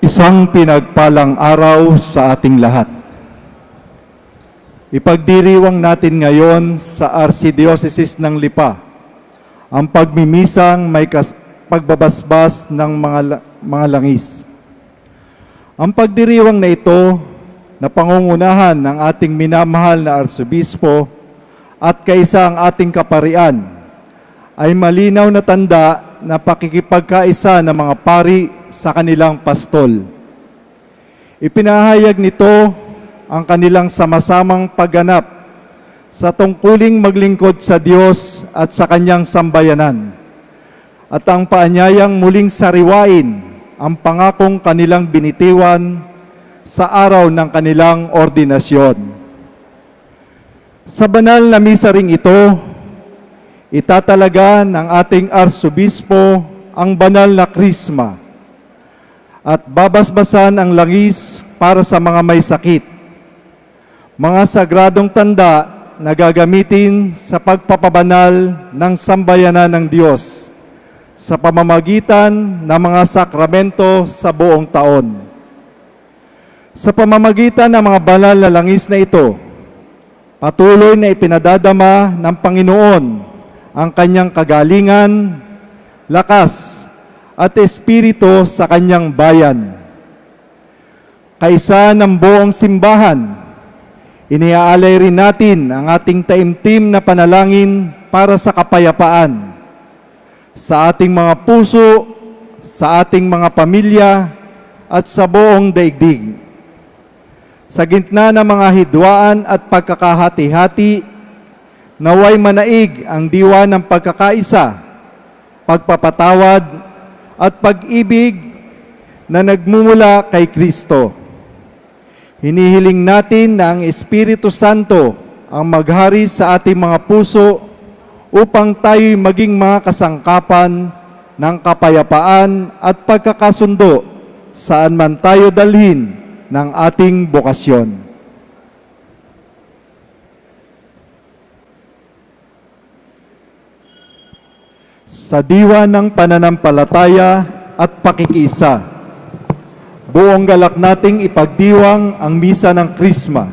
Isang pinagpalang araw sa ating lahat. Ipagdiriwang natin ngayon sa Archdiocese ng Lipa ang pagmimisang may pagbabasbas ng mga langis. Ang pagdiriwang na ito na pangungunahan ng ating minamahal na Arsobispo at kaisa ang ating kaparian ay malinaw na tanda na pakikipagkaisa ng mga pari sa kanilang pastol. Ipinahayag nito ang kanilang sama-samang pagganap sa tungkuling maglingkod sa Diyos at sa Kanyang sambayanan, at ang paanyayang muling sariwain ang pangakong kanilang binitiwan sa araw ng kanilang ordinasyon. Sa banal na misa ring ito, itatalaga ng ating Arsobispo ang banal na Krisma at babasbasan ang langis para sa mga may sakit, mga sagradong tanda na gagamitin sa pagpapabanal ng sambayanan ng Diyos sa pamamagitan ng mga sakramento sa buong taon. Sa pamamagitan ng mga banal na langis na ito, patuloy na ipinadadama ng Panginoon ang kanyang kagalingan, lakas, at espiritu sa kanyang bayan. Kaisa ng buong simbahan, iniaalay rin natin ang ating taimtim na panalangin para sa kapayapaan sa ating mga puso, sa ating mga pamilya, at sa buong daigdig. Sa gitna ng mga hidwaan at pagkakahati-hati, naway manaig ang diwa ng pagkakaisa, pagpapatawad, at pag-ibig na nagmumula kay Kristo. Hinihiling natin na ang Espiritu Santo ang maghari sa ating mga puso upang tayo'y maging mga kasangkapan ng kapayapaan at pagkakasundo saan man tayo dalhin ng ating bokasyon. Sa diwa ng pananampalataya at pakikiisa, buong galak nating ipagdiwang ang misa ng Krisma,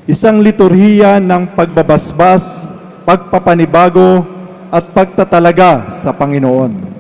isang liturhiya ng pagbabasbas, pagpapanibago at pagtatalaga sa Panginoon.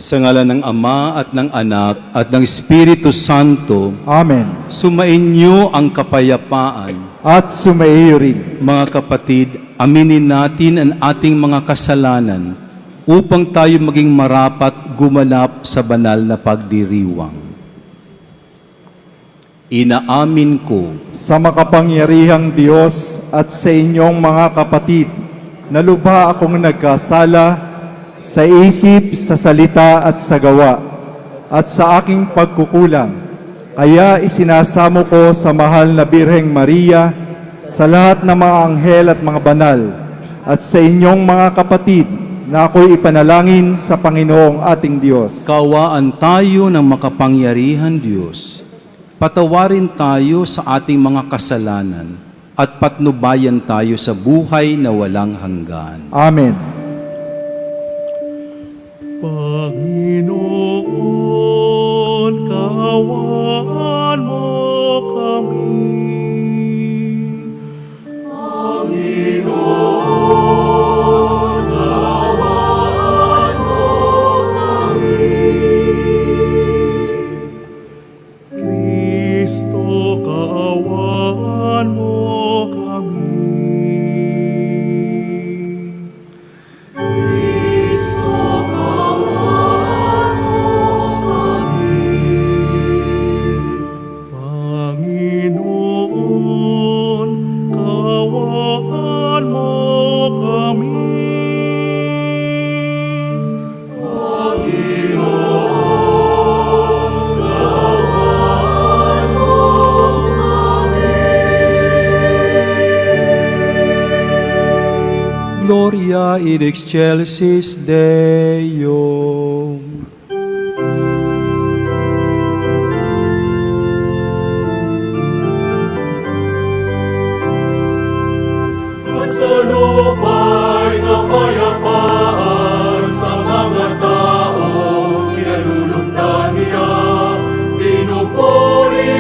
Sa ngalan ng Ama at ng Anak at ng Espiritu Santo, Amen. sumainyo ang kapayapaan. At sumaiyo rin. Mga kapatid, aminin natin ang ating mga kasalanan upang tayo maging marapat gumanap sa banal na pagdiriwang. Inaamin ko Sa makapangyarihang Diyos at sa inyong mga kapatid, na lubha akong nagkasala sa isip, sa salita at sa gawa, at sa aking pagkukulang. Kaya isinasamo ko sa mahal na Birheng Maria, sa lahat ng mga anghel at mga banal, at sa inyong mga kapatid, na ako'y ipanalangin sa Panginoong ating Diyos. Kaawaan tayo ng makapangyarihan Diyos. Patawarin tayo sa ating mga kasalanan at patnubayan tayo sa buhay na walang hanggan. Amen. Panginoon, kaawaan mo kami. Panginoon, kaawaan mo kami. Kristo, kaawaan mo kami. Panginoon, kaawaan mo kami. Panginoon, kaawaan mo kami. Gloria in excelsis Deo. At sa lupa'y kapayapaan sa mga tao, kinalulugdan niya, pinupuri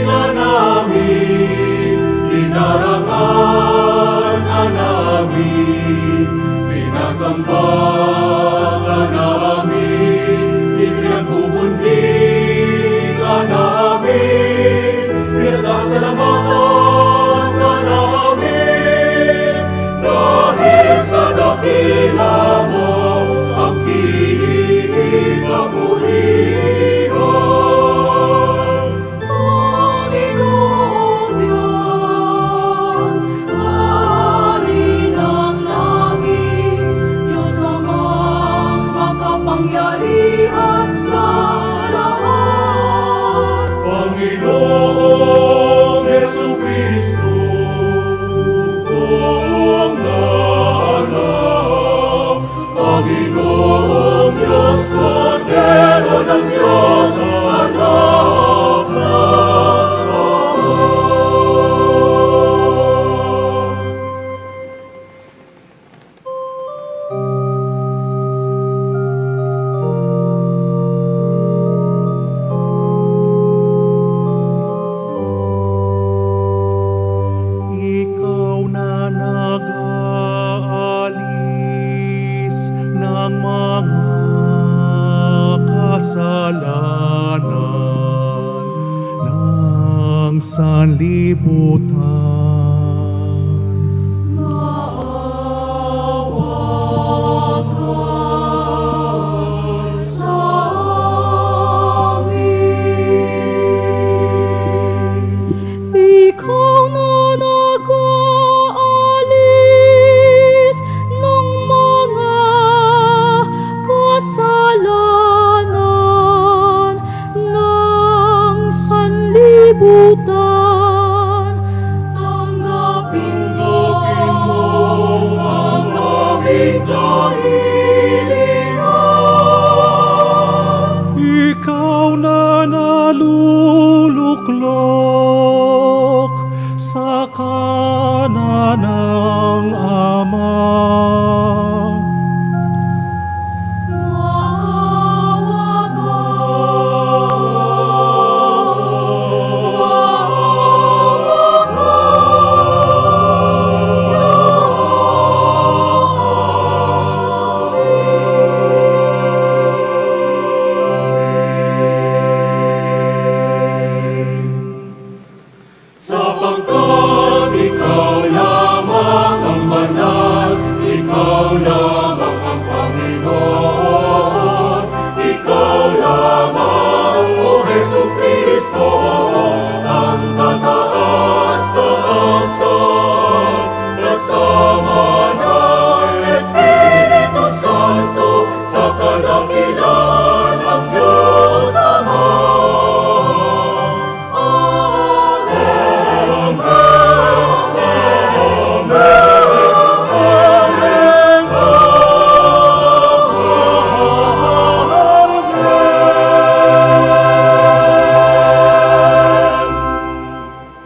ka namin, inarangan ka namin, sinasamba ka namin, ipinagbubundi ka namin, pinasasalamatan ka namin, dahil sa dakila mo ang kilig kapurihan. Panginoon Diyos, Hari ng langit, Diyos amang makapangyarihan sa lahat. Panginoong Jesucristo, buong nahanap, Panginoong Diyos, Kordero ng Diyos, anak na Ama. Ikaw na nag-aalis ng mga kasalanan ng sanlibutan. Maawa ka sa amin. Ikaw na nag-aalis ng mga kasalanan ng sanlibutan. Tanggapin mo ang aming kahilingan. Ikaw na naluluklok sa kanan ng Ama. Maawa ka, maawa ka sa amin. Sapagkat ikaw lamang ang banal, ikaw lamang ang Panginoon, ikaw lamang, O Jesucristo, ang kataas-taasan, kasama ng Espiritu Santo, sa kadakilaan ng Diyos Ama.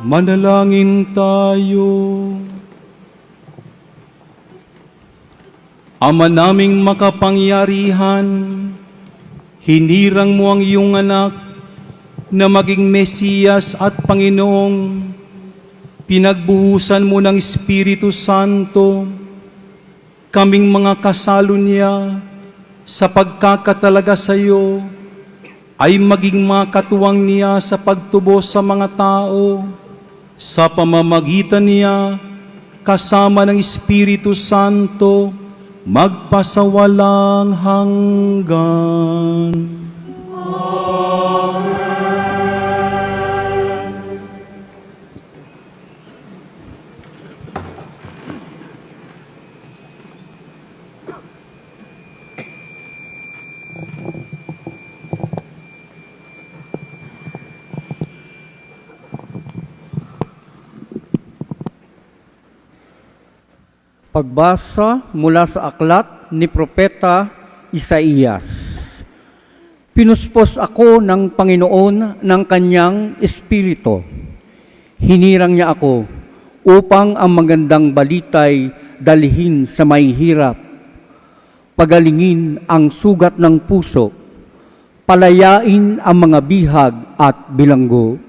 Manalangin tayo. Ama naming makapangyarihan, hinirang mo ang iyong anak na maging Mesiyas at Panginoong pinagbuhusan mo ng Espiritu Santo, kaming mga kasalo niya sa pagkakatalaga sa iyo ay maging makatuwang niya sa pagtubos sa mga tao, sa pamamagitan niya kasama ng Espiritu Santo magpasawalang hanggan. Pagbasa mula sa aklat ni Propeta Isaías. Pinuspos ako ng Panginoon ng kanyang espiritu. Hinirang niya ako upang ang magandang balitay dalhin sa may hirap. Pagalingin ang sugat ng puso, palayain ang mga bihag at bilanggo.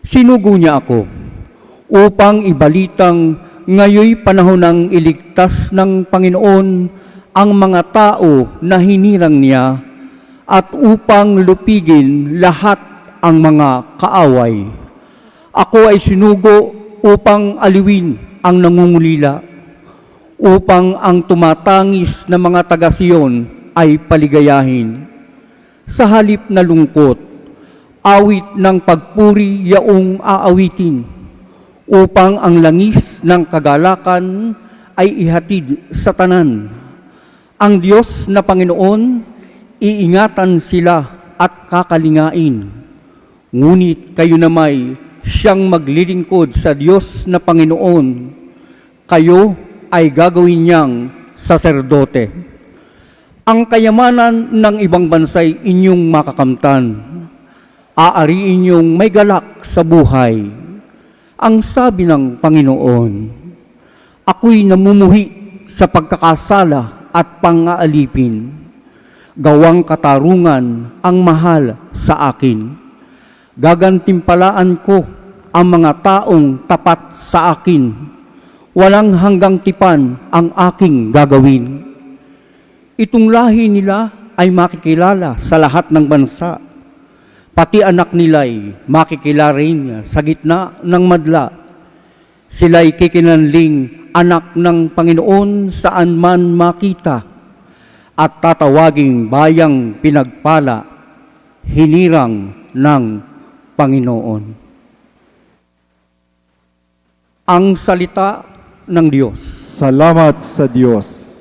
Sinugo niya ako upang ibalitang ngayoy panahon ng iligtas ng Panginoon ang mga tao na hinirang niya at upang lupigin lahat ang mga kaaway. Ako ay sinugo upang aliwin ang nangungulila, upang ang tumatangis na mga taga-Siyon ay paligayahin. Sa halip na lungkot, awit ng pagpuri yaong aawitin, upang ang langis ng kagalakan ay ihatid sa tanan. Ang Diyos na Panginoon, iingatan sila at kakalingain. Ngunit kayo namay siyang maglilingkod sa Diyos na Panginoon. Kayo ay gagawin niyang saserdote. Ang kayamanan ng ibang bansay inyong makakamtan. Aariin niyong may galak sa buhay. Ang sabi ng Panginoon, ako'y namumuhi sa pagkakasala at pang-aalipin. Gawang katarungan ang mahal sa akin. Gagantimpalaan ko ang mga taong tapat sa akin. Walang hanggang tipan ang aking gagawin. Itong lahi nila ay makikilala sa lahat ng bansa. Pati anak nila'y makikilala rin sa gitna ng madla. Sila'y kikinanling anak ng Panginoon saan man makita at tatawaging bayang pinagpala, hinirang ng Panginoon. Ang salita ng Diyos. Salamat sa Diyos.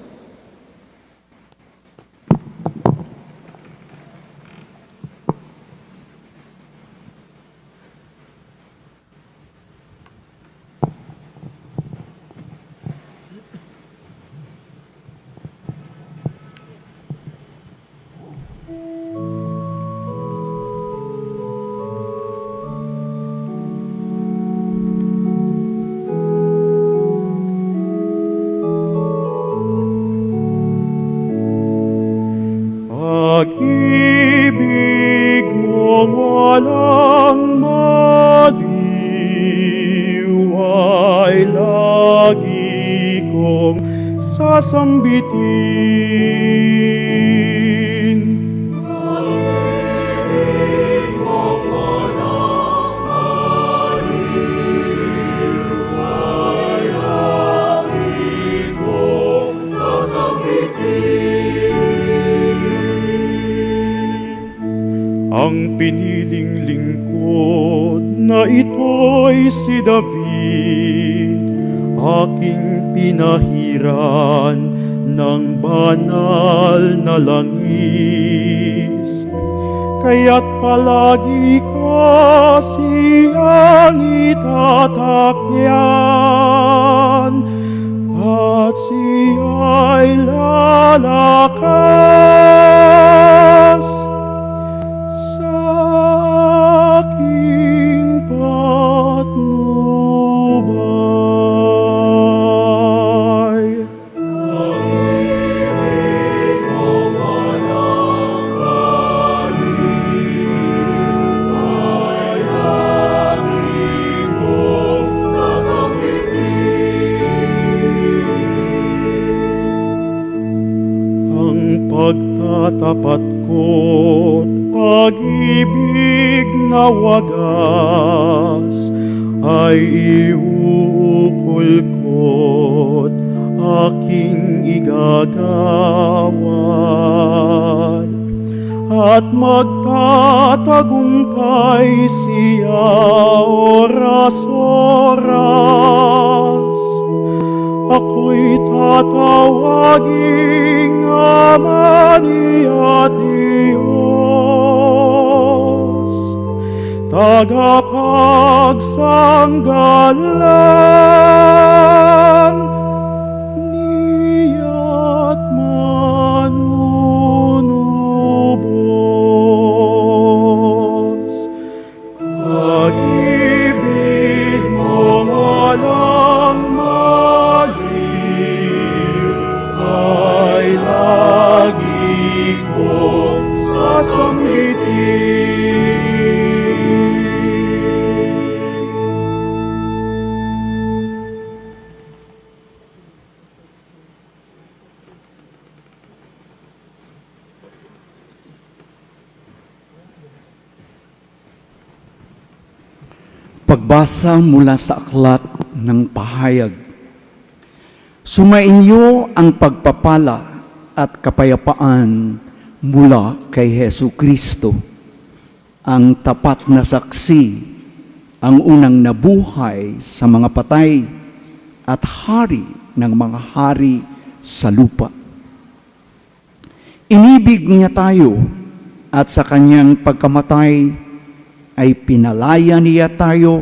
Pag-ibig mong walang maliw ay lagi kong sasambitin. Pag-ibig mong walang maliw piniling lingkod na ito'y si David, aking pinahiran ng banal na langis. Kaya't palagi ko siyang itatakyan, at siya'y lalakas sa aking patnubay. Ang pagtatapat ko't pag-ibig na wagas ay iuukol ko't aking igagawad, at magtatagumpay siya oras-oras. Ako'y tatawaging Ama niya Diyos, tagapagsanggalang niya't manunubos. Pag-ibig mo walang maliw ay lagi kong sasambitin. Pagbasa mula sa aklat ng pahayag. Sumainyo ang pagpapala at kapayapaan mula kay Hesu Kristo, ang tapat na saksi, ang unang nabuhay sa mga patay at hari ng mga hari sa lupa. Inibig niya tayo at sa kanyang pagkamatay ay pinalaya niya tayo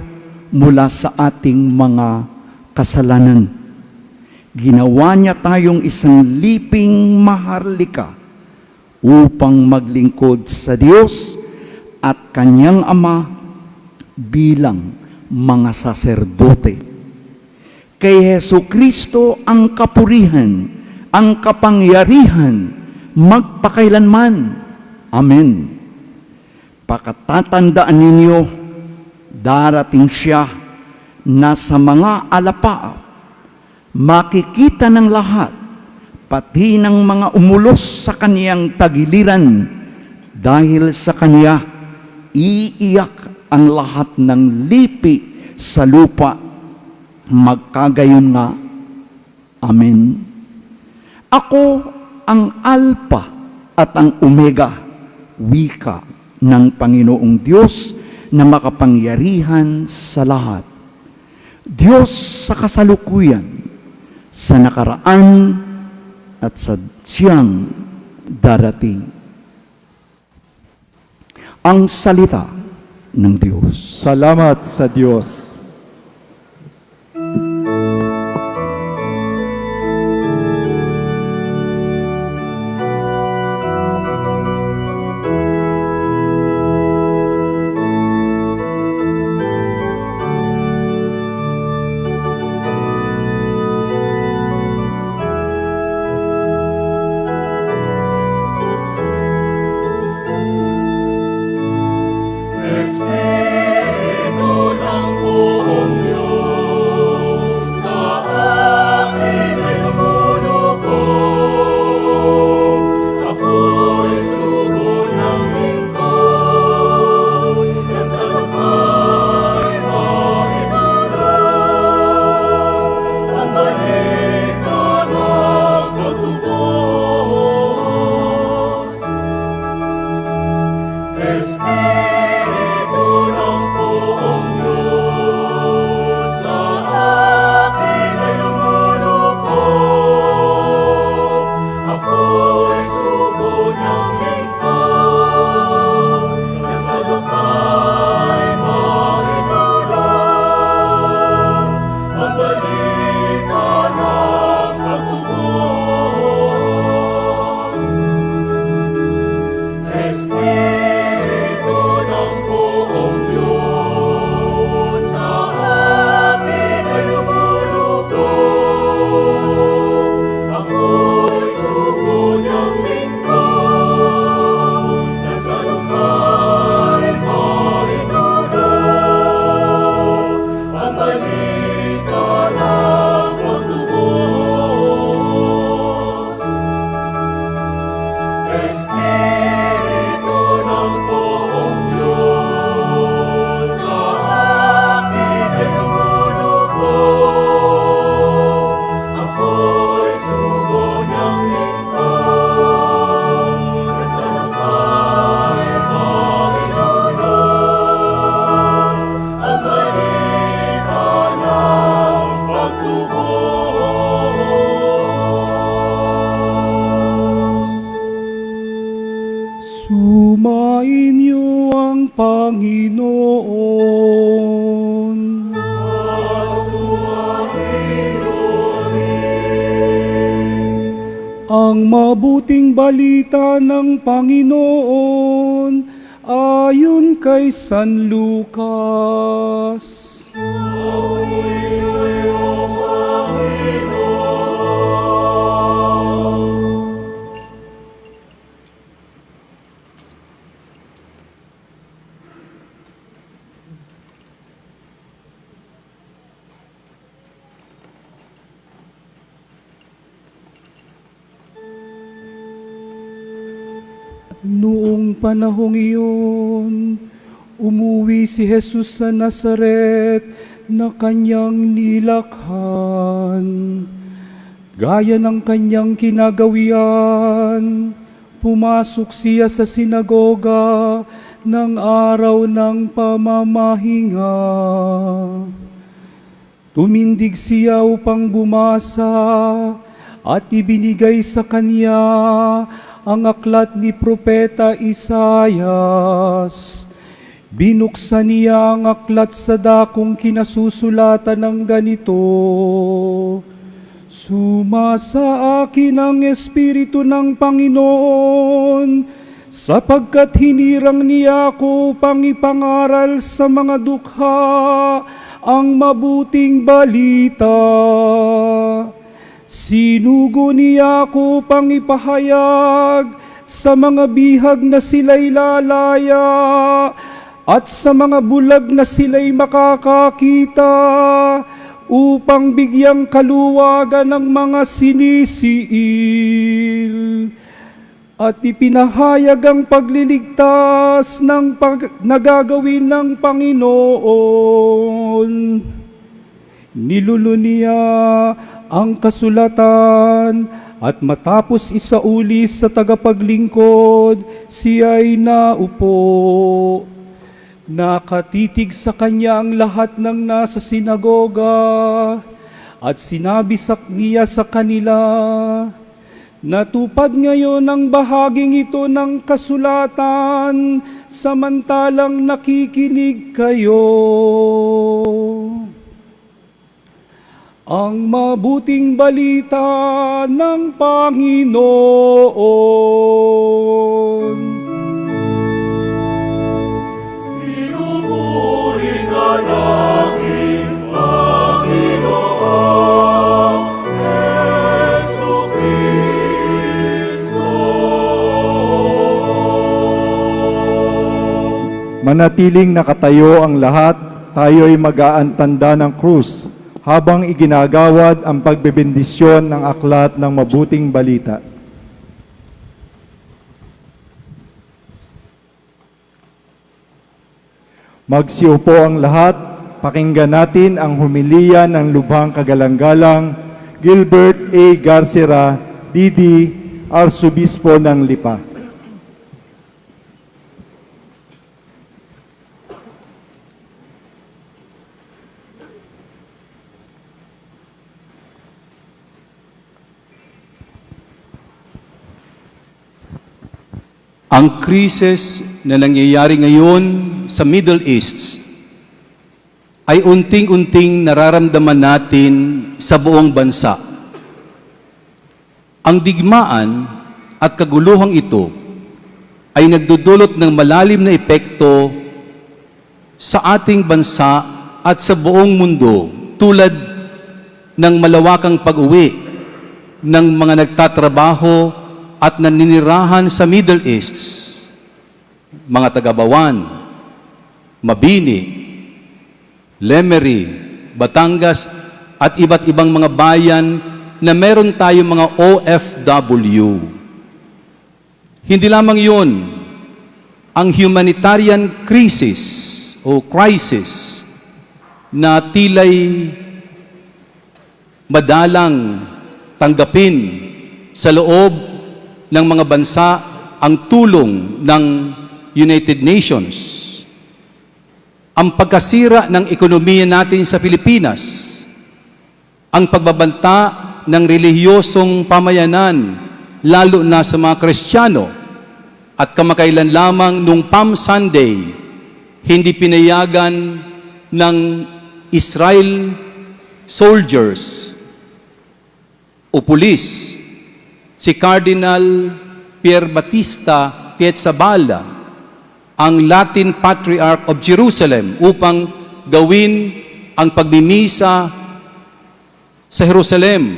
mula sa ating mga kasalanan. Ginawa niya tayong isang liping maharlika upang maglingkod sa Diyos at kanyang Ama bilang mga saserdote. Kay Hesu Kristo ang kapurihan, ang kapangyarihan, magpakailanman. Amen. Pakatatandaan ninyo, darating siya na sa mga alapaap, makikita ng lahat, pati ng mga umulos sa kaniyang tagiliran, dahil sa kaniya, iiyak ang lahat ng lipi sa lupa, magkagayon nga. Amen. Ako ang Alpha at ang Omega, wika ng Panginoong Diyos na makapangyarihan sa lahat. Diyos sa kasalukuyan, sa nakaraan at sa siyang darating. Ang salita ng Diyos. Salamat sa Diyos. Espiritu ng mabuting balita ng Panginoon ayon kay San Lucas. Noong panahong iyon, umuwi si Jesus sa Nazaret na kanyang nilakhan. Gaya ng kanyang kinagawian, pumasok siya sa sinagoga ng araw ng pamamahinga. Tumindig siya upang bumasa at ibinigay sa kanya ang aklat ni Propeta Isaias. Binuksan niya ang aklat sa dakong kinasusulatan ng ganito, "Sumasa akin ang Espiritu ng Panginoon, sapagkat hinirang niya ako upang ipangaral sa mga dukha ang mabuting balita. Sinugo niya ako upang ipahayag sa mga bihag na sila'y lalaya at sa mga bulag na sila'y makakakita, upang bigyang kaluwagan ng mga sinisiil. At ipinahayag ang pagliligtas ng nagagawin ng Panginoon. Nilulo niya ang kasulatan at matapos isauli sa tagapaglingkod, siya'y naupo. Nakatitig sa kanya ang lahat ng nasa sinagoga at sinabi niya sa kanila, "Natupad ngayon ang bahaging ito ng kasulatan samantalang nakikinig kayo." Ang mabuting balita ng Panginoon. Pinupuri ka namin, Panginoong Jesucristo. Manatiling nakatayo ang lahat, tayo'y mag-aantanda ng krus habang iginagawad ang pagbebendisyon ng aklat ng mabuting balita. Magsiupo ang lahat, pakinggan natin ang humiliya ng Lubhang Kagalang-galang Gilbert A. Garcera, D.D., Arsobispo ng Lipa. Ang krisis na nangyayari ngayon sa Middle East ay unting-unting nararamdaman natin sa buong bansa. Ang digmaan at kaguluhang ito ay nagdudulot ng malalim na epekto sa ating bansa at sa buong mundo, tulad ng malawakang pag-uwi ng mga nagtatrabaho at naninirahan sa Middle East, mga taga-Bawan, Mabini, Lemery, Batangas, at iba't ibang mga bayan na meron tayong mga OFW. Hindi lamang yun, ang humanitarian crisis o crisis na tila'y madalang tanggapin sa loob ng mga bansa ang tulong ng United Nations. Ang pagkasira ng ekonomiya natin sa Pilipinas, ang pagbabanta ng relihiyosong pamayanan, lalo na sa mga Kristiyano, at kamakailan lamang nung Palm Sunday, hindi pinayagan ng Israel soldiers o pulis si Cardinal Pier Battista Pietsaballa, ang Latin Patriarch of Jerusalem, upang gawin ang pagmimisa sa Jerusalem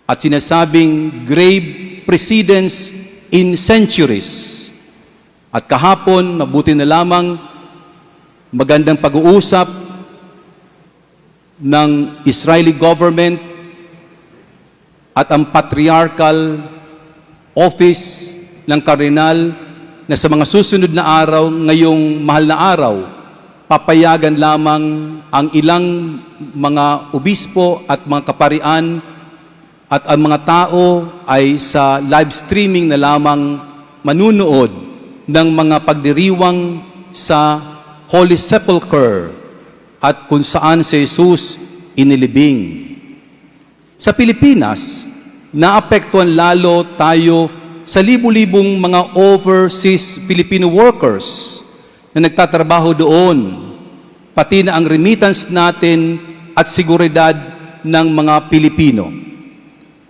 at sinasabing grave precedence in centuries. At kahapon, mabuti na lamang, magandang pag-uusap ng Israeli government at ang patriarchal office ng kardinal na sa mga susunod na araw, ngayong mahal na araw, papayagan lamang ang ilang mga obispo at mga kaparian at ang mga tao ay sa live streaming na lamang manunood ng mga pagdiriwang sa Holy Sepulchre at kung saan si Jesus inilibing. Sa Pilipinas, naapektuhan lalo tayo sa libu-libong mga overseas Filipino workers na nagtatrabaho doon, pati na ang remittance natin at seguridad ng mga Pilipino.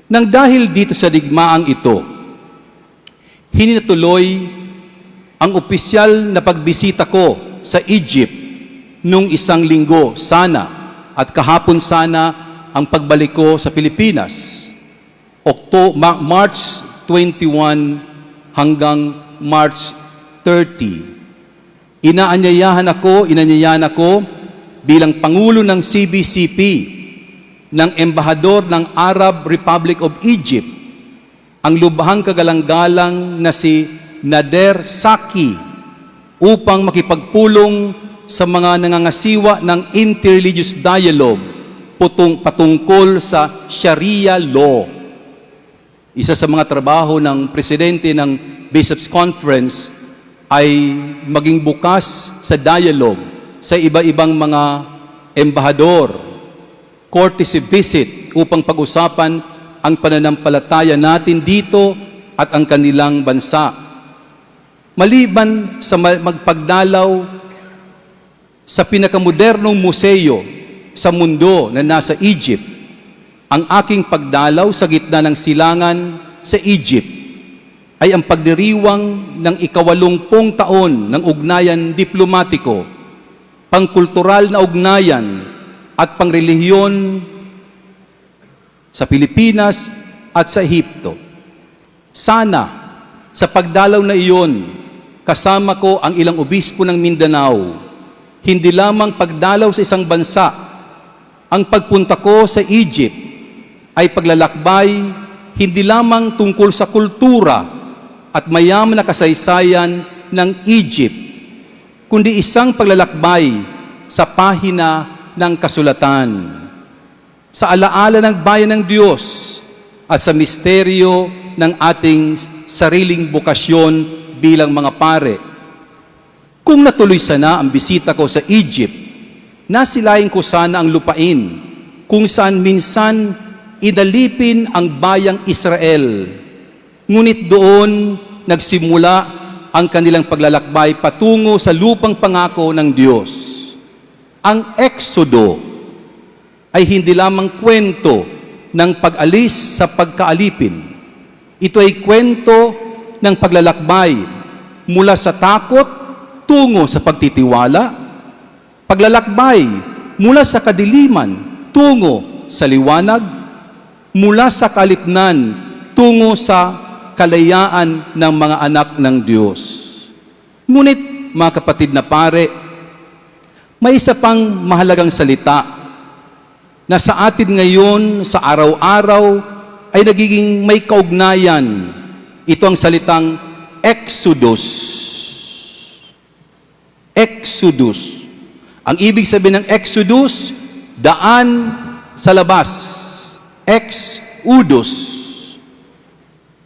Nang dahil dito sa digmaang ito, hinatuloy ang opisyal na pagbisita ko sa Egypt nung isang linggo sana at kahapon sana ang pagbalik ko sa Pilipinas. March 21 hanggang March 30. Inanyayahan ako bilang Pangulo ng CBCP ng Embahador ng Arab Republic of Egypt, ang lubhang kagalang-galang na si Nader Saki, upang makipagpulong sa mga nangangasiwa ng interreligious dialogue patungkol sa Sharia law. Isa sa mga trabaho ng presidente ng Bishops' Conference ay maging bukas sa dialogue sa iba-ibang mga embahador, courtesy visit upang pag-usapan ang pananampalataya natin dito at ang kanilang bansa. Maliban sa magpagdalaw sa pinakamodernong museo sa mundo na nasa Egypt, ang aking pagdalaw sa gitna ng silangan sa Egypt ay ang pagdiriwang ng 80 taon ng ugnayan diplomatiko, pangkultural na ugnayan at pangrelihiyon sa Pilipinas at sa Ehipto. Sana sa pagdalaw na iyon, kasama ko ang ilang obispo ng Mindanao, hindi lamang pagdalaw sa isang bansa, ang pagpunta ko sa Egypt ay paglalakbay hindi lamang tungkol sa kultura at mayaman na kasaysayan ng Egypt, kundi isang paglalakbay sa pahina ng kasulatan, sa alaala ng bayan ng Diyos at sa misteryo ng ating sariling bokasyon bilang mga pare. Kung natuloy sana ang bisita ko sa Egypt, nasilayan ko sana ang lupain kung saan minsan inalipin ang bayang Israel. Ngunit doon nagsimula ang kanilang paglalakbay patungo sa lupang pangako ng Diyos. Ang Exodo ay hindi lamang kwento ng pag-alis sa pagkaalipin. Ito ay kwento ng paglalakbay mula sa takot tungo sa pagtitiwala, paglalakbay mula sa kadiliman tungo sa liwanag, mula sa kalipnan tungo sa kalayaan ng mga anak ng Diyos. Ngunit, mga kapatid na pare, may isa pang mahalagang salita na sa atin ngayon, sa araw-araw, ay nagiging may kaugnayan. Ito ang salitang Exodus. Exodus. Ang ibig sabihin ng Exodus, daan sa labas. Exodus.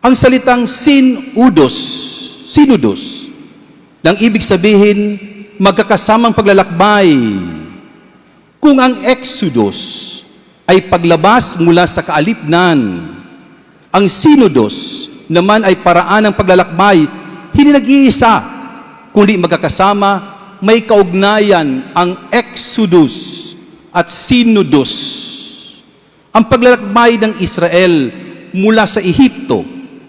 Ang salitang sinudus, nang ibig sabihin, magkakasamang paglalakbay. Kung ang Exodus ay paglabas mula sa kaalipnan, ang sinudus naman ay paraan ng paglalakbay, hindi nag-iisa, kundi magkakasama, may kaugnayan ang Exodus at sinudus. Ang paglalakbay ng Israel mula sa Ehipto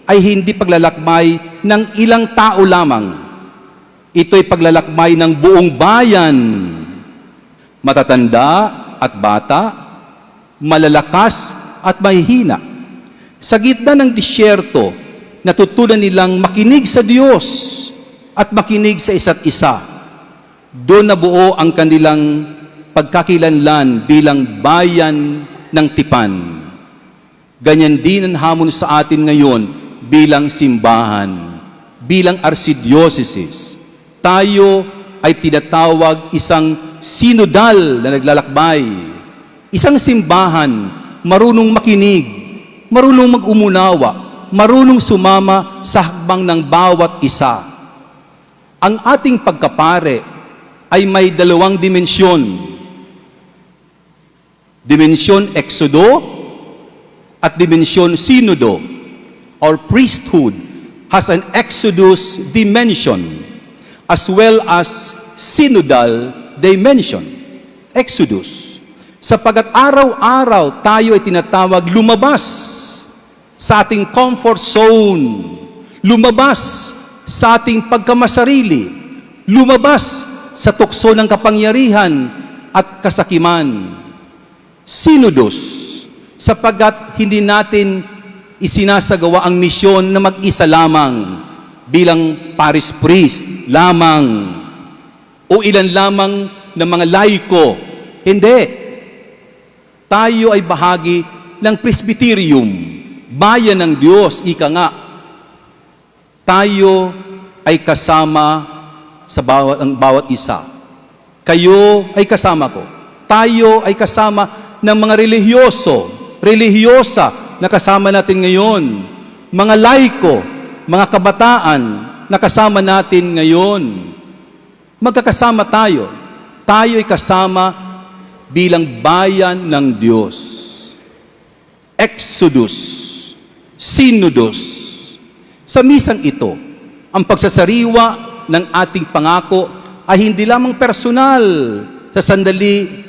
ay hindi paglalakbay ng ilang tao lamang. Ito'y paglalakbay ng buong bayan. Matatanda at bata, malalakas at mahihina. Sa gitna ng disyerto, natutunan nilang makinig sa Diyos at makinig sa isa't isa. Doon nabuo ang kanilang pagkakilanlan bilang bayan ng tipan. Ganyan din ang hamon sa atin ngayon bilang simbahan, bilang archdiocese. Tayo ay tinatawag isang sinodal na naglalakbay. Isang simbahan marunong makinig, marunong mag-umunawa, marunong sumama sa hakbang ng bawat isa. Ang ating pagkapare ay may dalawang dimensyon. Dimensyon Exodo at dimensyon Synodo. Our priesthood has an Exodus dimension as well as synodal dimension. Exodus. Sapagat araw-araw tayo ay tinatawag lumabas sa ating comfort zone, lumabas sa ating pagkamasarili, lumabas sa tukso ng kapangyarihan at kasakiman. Synodos, sapagat hindi natin isinasagawa ang misyon na mag-isa lamang bilang parish priest lamang o ilan lamang ng mga laiko. Hindi. Tayo ay bahagi ng presbyterium, bayan ng Diyos, ika nga. Tayo ay kasama sa bawat isa. Kayo ay kasama ko. Tayo ay kasama ng mga relihiyosa na kasama natin ngayon. Mga laiko, mga kabataan na kasama natin ngayon. Magkakasama tayo. Tayo ay kasama bilang bayan ng Diyos. Exodus, Synodos. Sa misang ito, ang pagsasariwa ng ating pangako ay hindi lamang personal sa sandali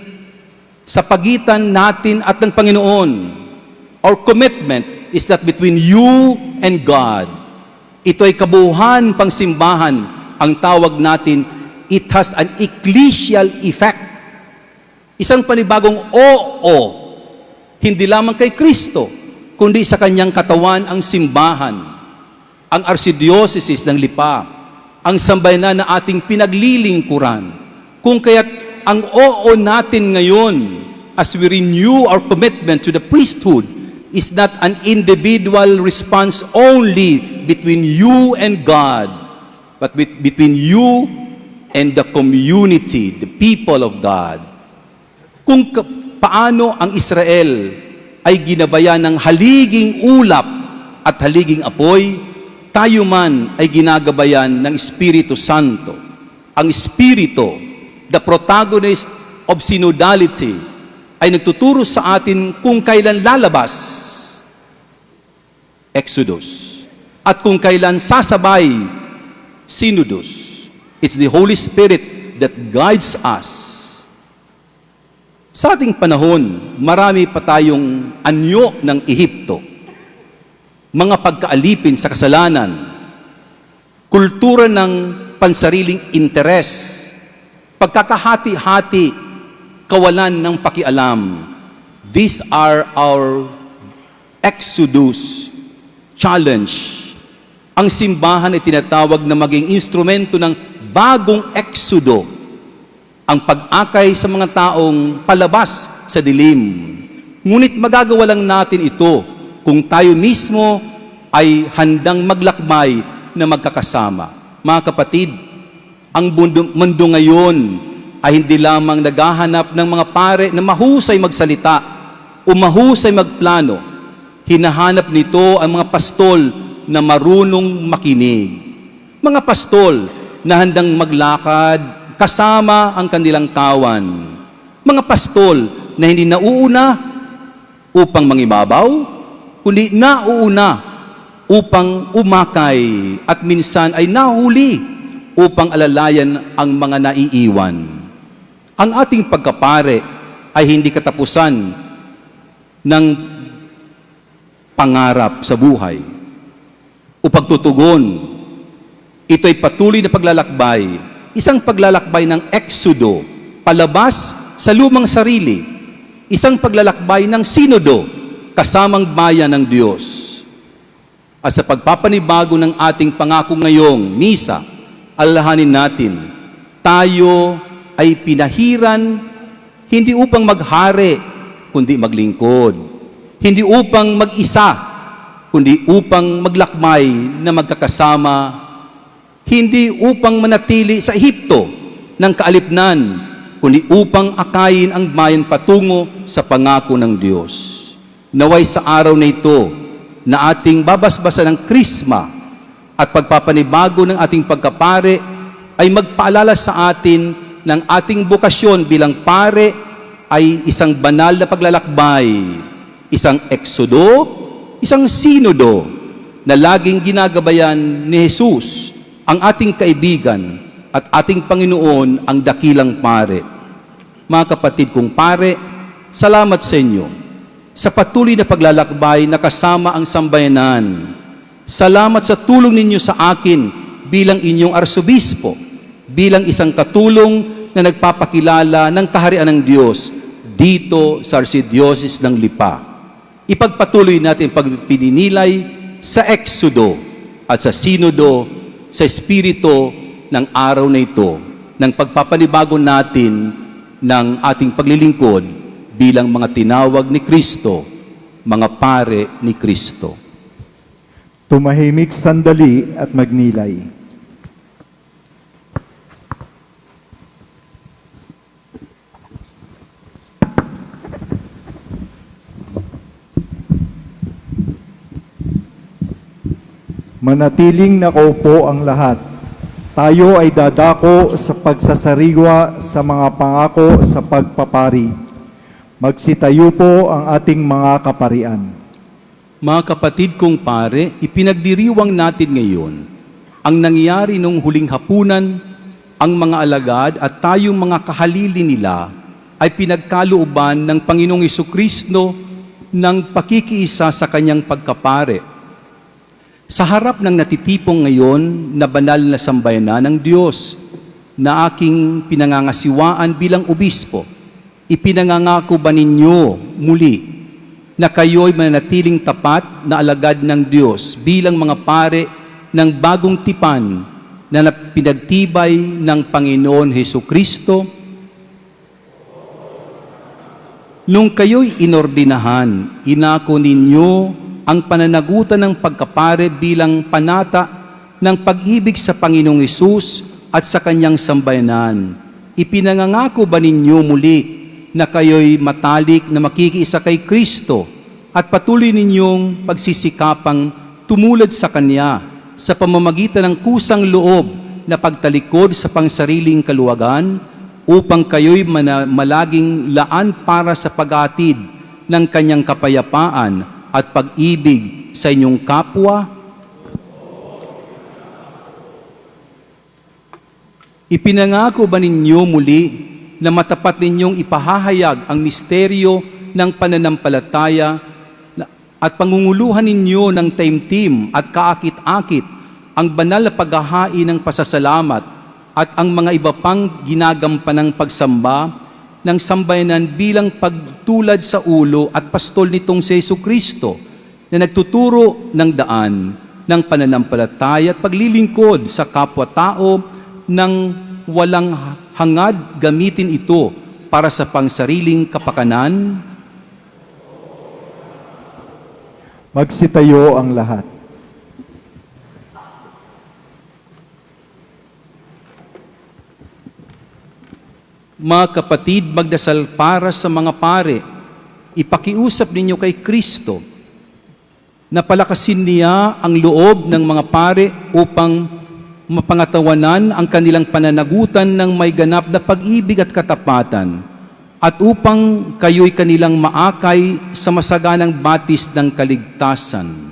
sa pagitan natin at ng Panginoon. Our commitment is that between you and God. Ito ay kabuuhan pang simbahan. Ang tawag natin, it has an ecclesial effect. Isang panibagong oo, hindi lamang kay Kristo, kundi sa kanyang katawan ang simbahan, ang archdiocese ng Lipa, ang sambayanan na ating pinaglilingkuran. Kung kaya't ang oo natin ngayon, as we renew our commitment to the priesthood, is not an individual response only between you and God, but between you and the community, the people of God. Kung paano ang Israel ay ginabayan ng haliging ulap at haliging apoy, tayo man ay ginagabayan ng Espiritu Santo. Ang Espiritu, the protagonist of synodality, ay nagtuturo sa atin kung kailan lalabas, Exodus, at kung kailan sasabay, Synodos. It's the Holy Spirit that guides us. Sa ating panahon, marami pa tayong anyo ng Ehipto, mga pagkaalipin sa kasalanan, kultura ng pansariling interes, pagkakahati-hati, kawalan ng pakialam. These are our Exodus challenge. Ang simbahan ay tinatawag na maging instrumento ng bagong Exodo, ang pag-akay sa mga taong palabas sa dilim. Ngunit magagawa lang natin ito kung tayo mismo ay handang maglakbay na magkakasama. Mga kapatid, ang mundo ngayon ay hindi lamang naghahanap ng mga pare na mahusay magsalita o mahusay magplano. Hinahanap nito ang mga pastol na marunong makinig. Mga pastol na handang maglakad kasama ang kanilang kawan. Mga pastol na hindi nauuna upang mangibabaw, kundi nauuna upang umakay at minsan ay nahuli upang alalayan ang mga naiiwan. Ang ating pagkapare ay hindi katapusan ng pangarap sa buhay o pagtutugon. Ito ay patuloy na paglalakbay, isang paglalakbay ng eksodo, palabas sa lumang sarili, isang paglalakbay ng sinodo, kasamang bayan ng Diyos. At sa pagpapanibago ng ating pangako ngayong misa, alalahanin natin, tayo ay pinahiran hindi upang maghari, kundi maglingkod. Hindi upang mag-isa, kundi upang maglakbay na magkakasama. Hindi upang manatili sa Ehipto ng kaalipnan, kundi upang akayin ang bayan patungo sa pangako ng Diyos. Naway sa araw na ito na ating babasbasan ng Krisma at pagpapanibago ng ating pagkapare ay magpaalala sa atin ng ating bokasyon bilang pare ay isang banal na paglalakbay, isang eksodo, isang sinodo na laging ginagabayan ni Jesus, ang ating kaibigan at ating Panginoon, ang dakilang pare. Mga kapatid kong pare, salamat sa inyo sa patuloy na paglalakbay na kasama ang sambayanan. Salamat sa tulong ninyo sa akin bilang inyong arsobispo, bilang isang katulong na nagpapakilala ng kaharian ng Diyos dito sa Archdiocese ng Lipa. Ipagpatuloy natin pagpininilay sa eksodo at sa sinodo sa espiritu ng araw na ito, ng pagpapanibago natin ng ating paglilingkod bilang mga tinawag ni Kristo, mga pare ni Kristo. Tumahimik sandali at magnilay. Manatiling nakaupo ang lahat. Tayo ay dadako sa pagsasariwa sa mga pangako sa pagpapari. Magsitayo po ang ating mga kaparian. Mga kapatid kong pare, ipinagdiriwang natin ngayon ang nangyari nung huling hapunan. Ang mga alagad at tayong mga kahalili nila ay pinagkalooban ng Panginoong Hesukristo ng pakikiisa sa kanyang pagkapare. Sa harap ng natitipong ngayon na banal na sambayanan ng Diyos na aking pinangangasiwaan bilang obispo, ipinangangako ba ninyo muli na kayo'y manatiling tapat na alagad ng Diyos bilang mga pare ng bagong tipan na pinagtibay ng Panginoon Hesukristo? Nung kayo'y inordinahan, inako ninyo ang pananagutan ng pagkapare bilang panata ng pag-ibig sa Panginoong Hesus at sa kanyang sambayanan. Ipinangangako ba ninyo muli na kayo'y matalik na makikiisa kay Kristo at patuloy ninyong pagsisikapang tumulad sa Kanya sa pamamagitan ng kusang loob na pagtalikod sa pangsariling kaluwagan upang kayo'y malaging laan para sa pag-atid ng Kanyang kapayapaan at pag-ibig sa inyong kapwa? Ipinangako ba ninyo muli na matapat ninyong ipahahayag ang misteryo ng pananampalataya at pangunguluhan ninyo ng taimtim at kaakit-akit ang banal na paghahain ng pasasalamat at ang mga iba pang ginagampanang pagsamba ng sambayanan bilang pagtulad sa ulo at pastol nitong si Jesucristo na nagtuturo ng daan ng pananampalataya at paglilingkod sa kapwa-tao ng walang hangad. Gamitin ito para sa pangsariling kapakanan. Magsitayo ang lahat. Mga kapatid, magdasal para sa mga pare. Ipakiusap ninyo kay Kristo na palakasin niya ang loob ng mga pare upang mapangatawanan ang kanilang pananagutan ng may ganap na pag-ibig at katapatan at upang kayo'y kanilang maakay sa masaganang batis ng kaligtasan.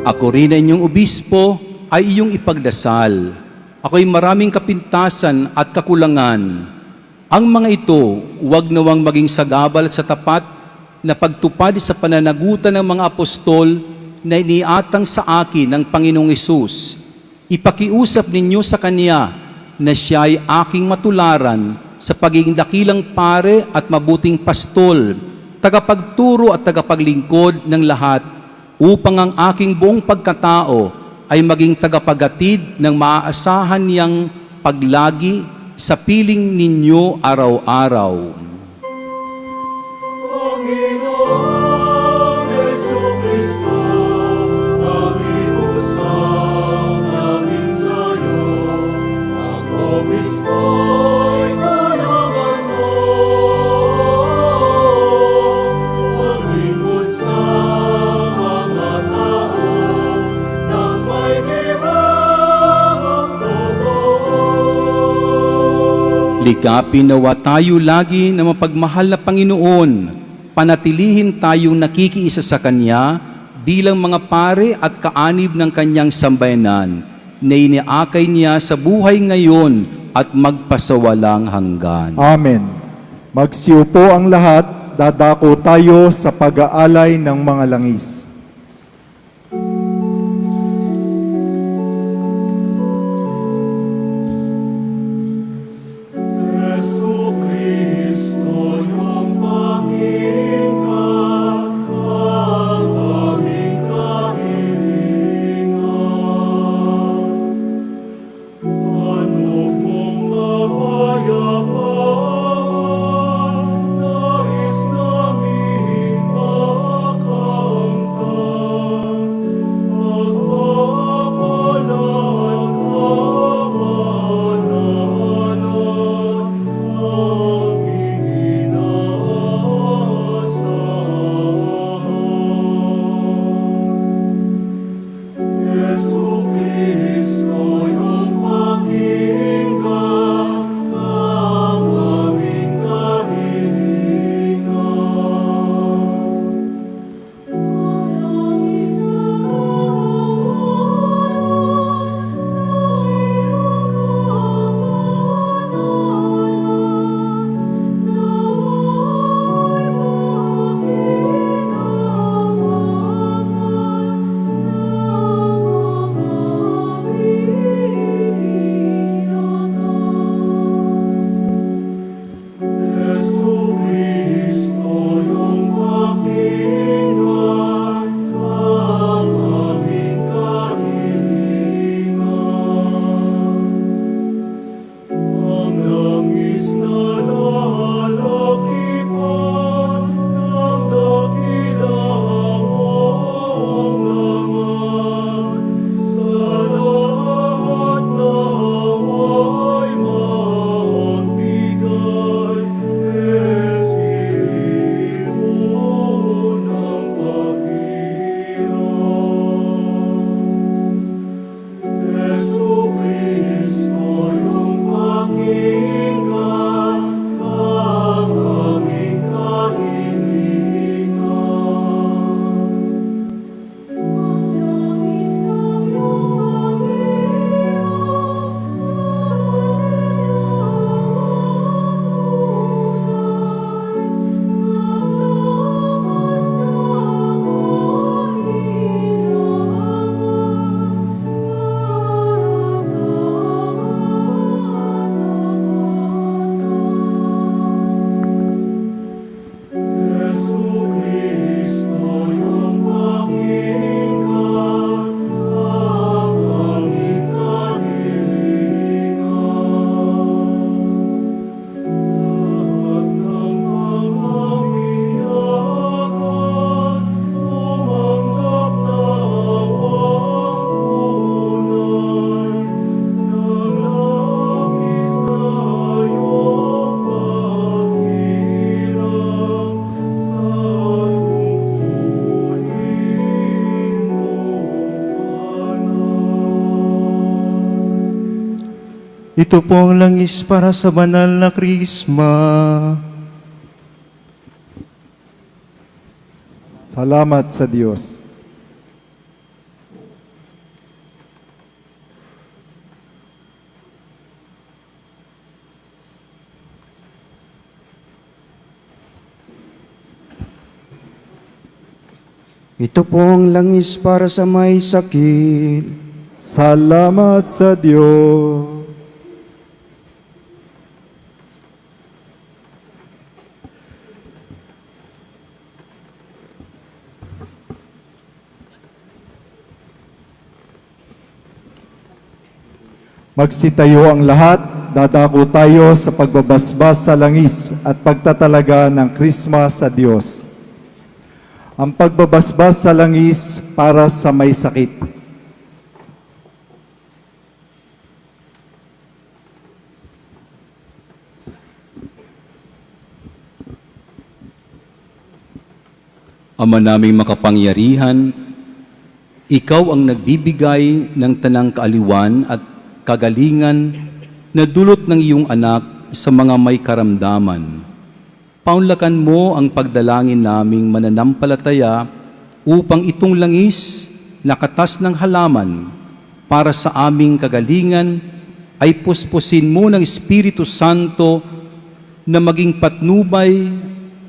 Ako rin na inyong obispo ay iyong ipagdasal. Ako'y maraming kapintasan at kakulangan. Ang mga ito, huwag nawang maging sagabal sa tapat na pagtupad sa pananagutan ng mga apostol na iniatang sa akin ng Panginoong Hesus. Ipakiusap ninyo sa Kanya na siya ay aking matularan sa pagiging dakilang pare at mabuting pastol, tagapagturo at tagapaglingkod ng lahat, upang ang aking buong pagkatao ay maging tagapagatid ng maaasahan niyang paglagi sa piling ninyo araw-araw. Panginoong Jesucristo, pakiusap namin sa'yo, ang obispo'y tulungan mo, maglingkod sa mga tao nang may diwang totoo. Likapin nawa tayo lagi na mapagmahal na Panginoon, panatilihin tayong nakikiisa sa Kanya bilang mga pare at kaanib ng Kanyang sambayanan na iniakay niya sa buhay ngayon at magpasawalang hanggan. Amen. Magsiupo ang lahat, dadako tayo sa pag-aalay ng mga langis. Jesucristo, yung pagkilingan, ang aming kahilingan. Handog mong kapayapaan, nais naming makamtan. Magpapala at kamanalan, aming inaasahan. Jesucristo, yung pagkilingan, ang aming kahilingan. Jesucristo, yung pagkilingan, ang aming kahilingan. Ang langis na lalakipan ng dakilang ongangan, sa lahat nawa'y magbigay Espiritu ng paghirap. Jesucristo, yung pagkilingan, ang aming kahilingan. Jesucristo, yung pagkilingan, ang aming kahilingan. Lahat ng mga minyagan, tumanggap na ang tunay ng langis tayong paghirap sa tungkulin mo kanan. Ito po ang langis para sa banal na Krisma. Salamat sa Diyos. Ito po ang langis para sa may sakit. Salamat sa Diyos. Magsitayo ang lahat, dadako tayo sa pagbabasbas sa langis at pagtatalaga ng Krisma sa Diyos. Ang pagbabasbas sa langis para sa may sakit. Ama naming makapangyarihan, Ikaw ang nagbibigay ng tanang kaaliwan at kagalingan na dulot ng iyong anak sa mga may karamdaman. Paunlakan mo ang pagdalangin naming mananampalataya upang itong langis na katas ng halaman para sa aming kagalingan ay puspusin mo ng Espiritu Santo na maging patnubay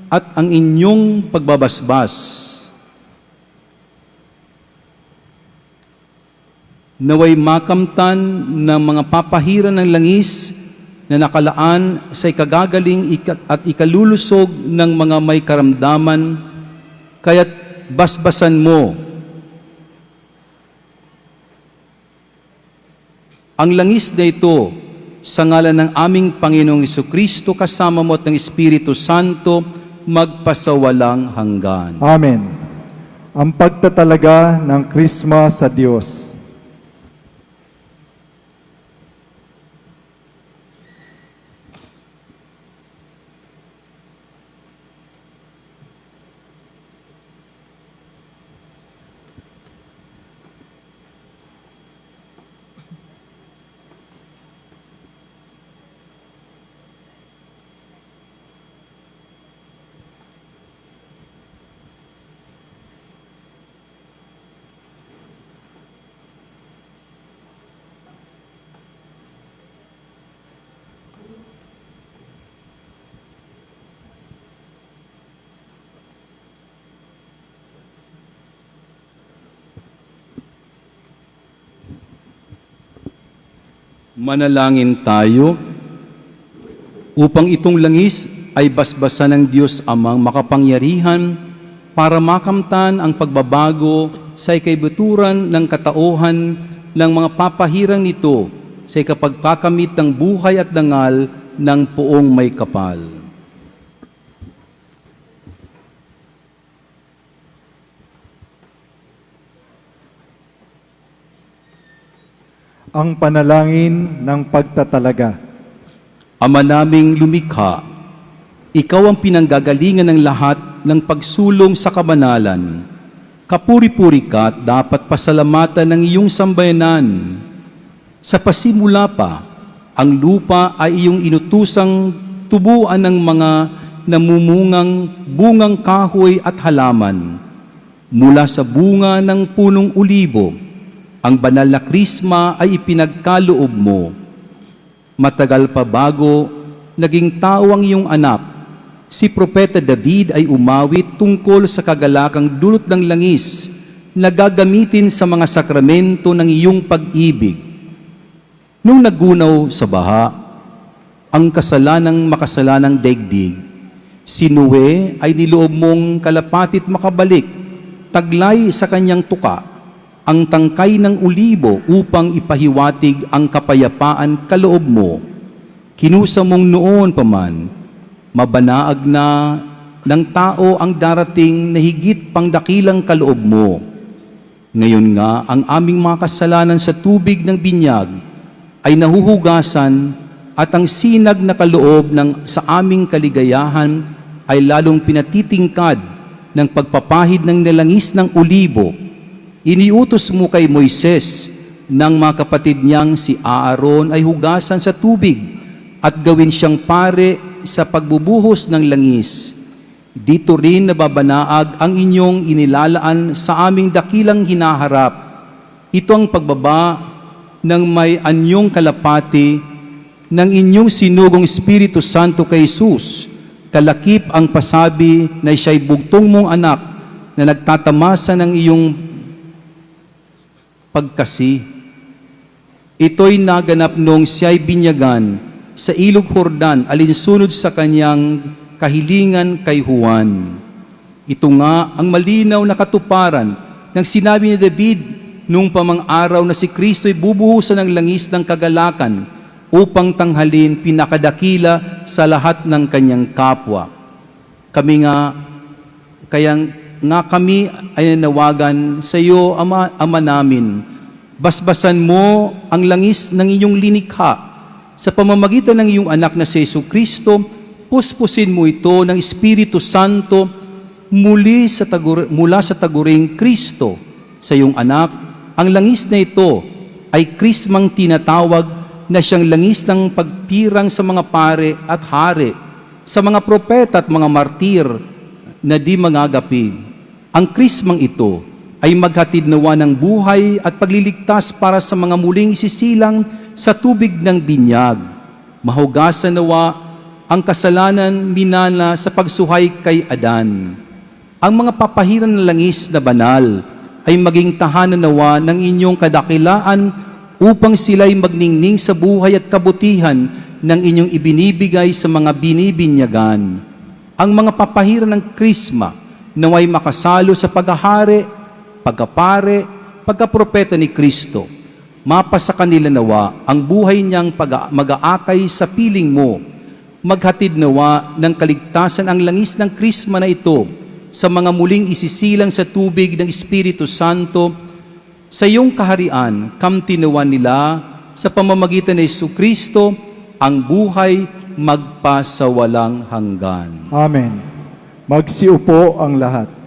at ang inyong pagbabasbas. Naway makamtan ng mga papahiran ng langis na nakalaan sa ikagagaling at ikalulusog ng mga may karamdaman, kaya't basbasan mo ang langis na ito sa ngalan ng aming Panginoong Jesucristo kasama mo at ng Espiritu Santo magpasawalang hanggan. Amen. Ang pagtatalaga ng Krisma sa Diyos. Manalangin tayo upang itong langis ay basbasan ng Diyos Amang makapangyarihan para makamtan ang pagbabago sa ikaibuturan ng katauhan ng mga papahirang nito sa ikapagkakamit ng buhay at dangal ng poong may kapal. Ang panalangin ng pagtatalaga. Ama naming lumikha, Ikaw ang pinanggagalingan ng lahat ng pagsulong sa kabanalan. Kapuri-puri ka at dapat pasalamatan ng iyong sambayanan. Sa pasimula pa, ang lupa ay iyong inutusang tubuan ng mga namumungang bungang kahoy at halaman. Mula sa bunga ng punong ulibo, ang banal na krisma ay ipinagkaloob mo. Matagal pa bago naging tao ang iyong anak, si Propeta David ay umawit tungkol sa kagalakang dulot ng langis na gagamitin sa mga sakramento ng iyong pag-ibig. Nung nagunaw sa baha, ang kasalanang makasalanang daigdig, si Noe ay niloob mong kalapatit makabalik, taglay sa kanyang tuka, ang tangkay ng ulibo upang ipahiwatig ang kapayapaan kaloob mo. Kinusa mong noon paman, mabanaag na ng tao ang darating na higit pang dakilang kaloob mo. Ngayon nga, ang aming mga kasalanan sa tubig ng binyag ay nahuhugasan at ang sinag na kaloob sa aming kaligayahan ay lalong pinatitingkad ng pagpapahid ng nalangis ng ulibo. Iniutos mo kay Moises ng mga kapatid niyang si Aaron ay hugasan sa tubig at gawin siyang pare sa pagbubuhos ng langis. Dito rin nababanaag ang inyong inilalaan sa aming dakilang hinaharap. Ito ang pagbaba ng may anyong kalapati ng inyong sinugong Espiritu Santo kay Jesus. Kalakip ang pasabi na siya'y bugtong mong anak na nagtatamasa ng iyong pagkasi. Ito'y naganap noong siya'y binyagan sa ilog Jordan alinsunod sa kanyang kahilingan kay Juan. Ito nga ang malinaw na katuparan ng sinabi ni David noong pamang araw na si Kristo'y bubuhusan ng langis ng kagalakan upang tanghalin pinakadakila sa lahat ng kanyang kapwa. Kami ay nanawagan sa iyo, Ama namin, basbasan mo ang langis ng iyong linikha sa pamamagitan ng iyong anak na si Jesucristo, puspusin mo ito ng Espiritu Santo mula sa taguring Kristo sa iyong anak. Ang langis na ito ay krismang tinatawag na siyang langis ng pagpirang sa mga pare at hari, sa mga propeta at mga martir na di mangagapi. Ang krismang ito ay maghatid nawa ng buhay at pagliligtas para sa mga muling isisilang sa tubig ng binyag. Mahugasan nawa ang kasalanan minana sa pagsuhay kay Adan. Ang mga papahiran ng langis na banal ay maging tahanan nawa ng inyong kadakilaan upang sila'y magningning sa buhay at kabutihan ng inyong ibinibigay sa mga binibinyagan. Ang mga papahiran ng krisma naway makasalo sa paghahari, pagkapare, pagkapropeta ni Kristo. Mapa sa kanila nawa ang buhay niyang mag-aakay sa piling mo. Maghatid nawa ng kaligtasan ang langis ng krisma na ito sa mga muling isisilang sa tubig ng Espiritu Santo. Sa iyong kaharian, kamtinawan nila sa pamamagitan ni Jesucristo ang buhay magpasawalang hanggan. Amen. Magsiupo ang lahat.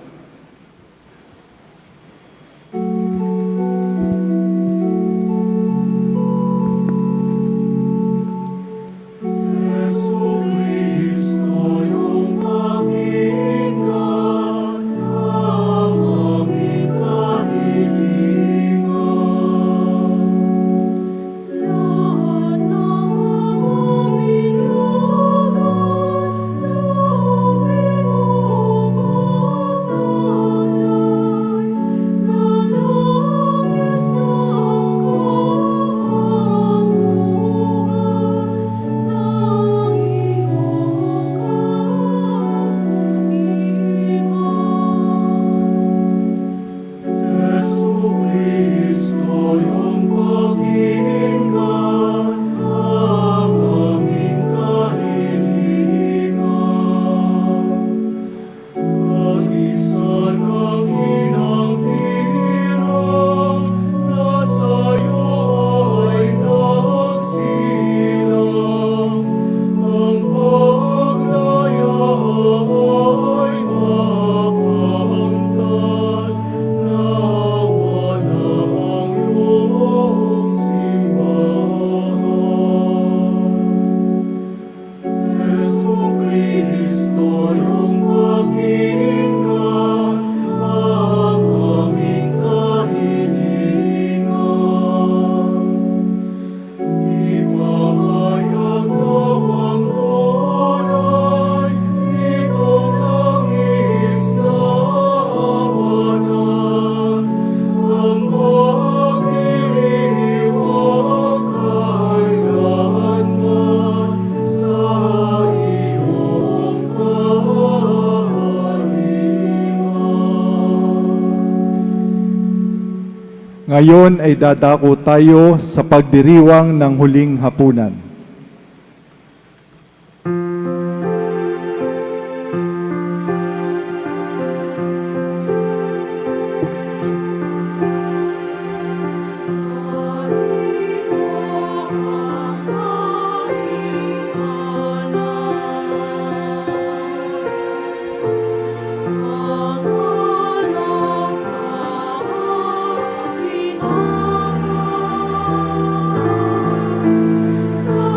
Ngayon ay dadako tayo sa pagdiriwang ng huling hapunan. Sa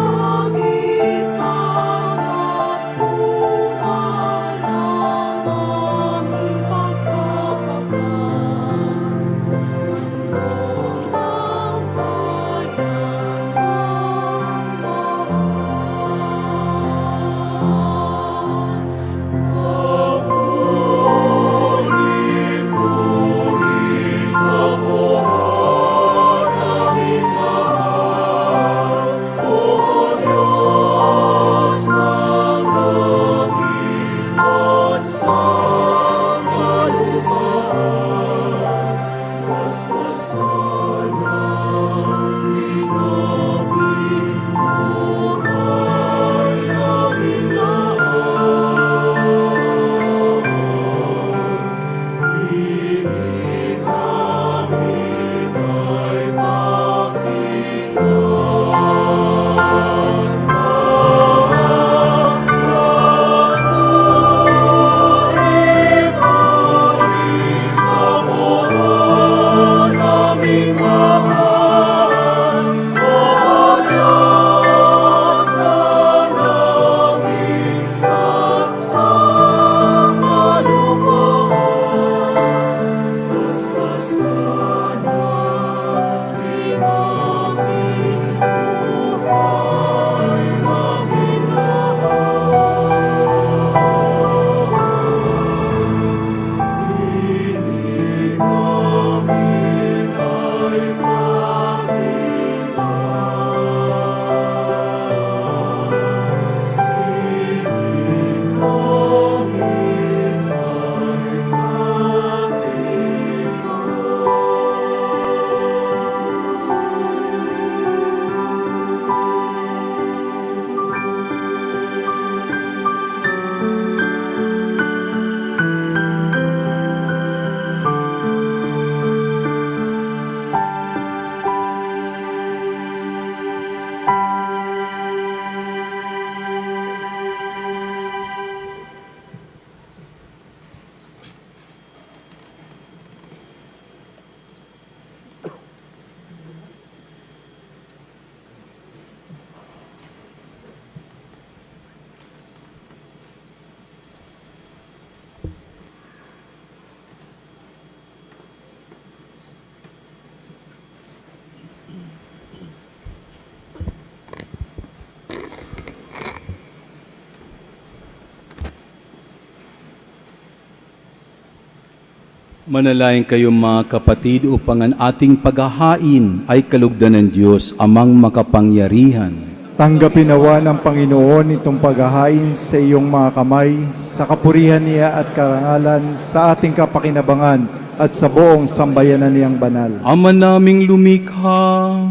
Manalangin kayo mga kapatid upang ang ating paghahain ay kalugdan ng Diyos, amang makapangyarihan. Tanggapin nawa ng Panginoon itong paghahain sa iyong mga kamay, sa kapurihan niya at karangalan, sa ating kapakinabangan at sa buong sambayanan niyang banal. Ama naming lumikha,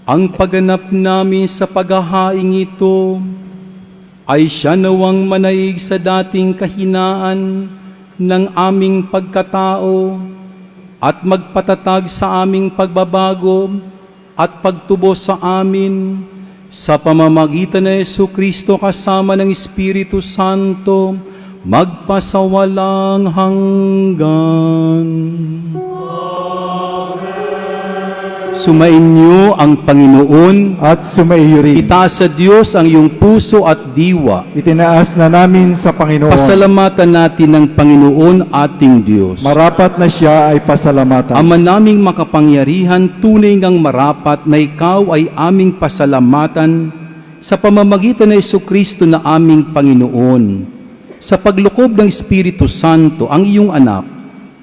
ang pagganap namin sa paghahaing ito ay siya nawang manaig sa dating kahinaan ng aming pagkatao at magpatatag sa aming pagbabago at pagtubos sa amin sa pamamagitan ng Jesucristo kasama ng Espiritu Santo magpasawalang hanggan. Sumainyo ang Panginoon. At sumaiyo rin. Itaas sa Diyos ang iyong puso at diwa. Itinaas na namin sa Panginoon. Pasalamatan natin ng Panginoon ating Diyos. Marapat na siya ay pasalamatan. Ama naming makapangyarihan, tunay ngang marapat na ikaw ay aming pasalamatan sa pamamagitan ng Jesucristo na aming Panginoon. Sa paglukob ng Espiritu Santo, ang iyong anak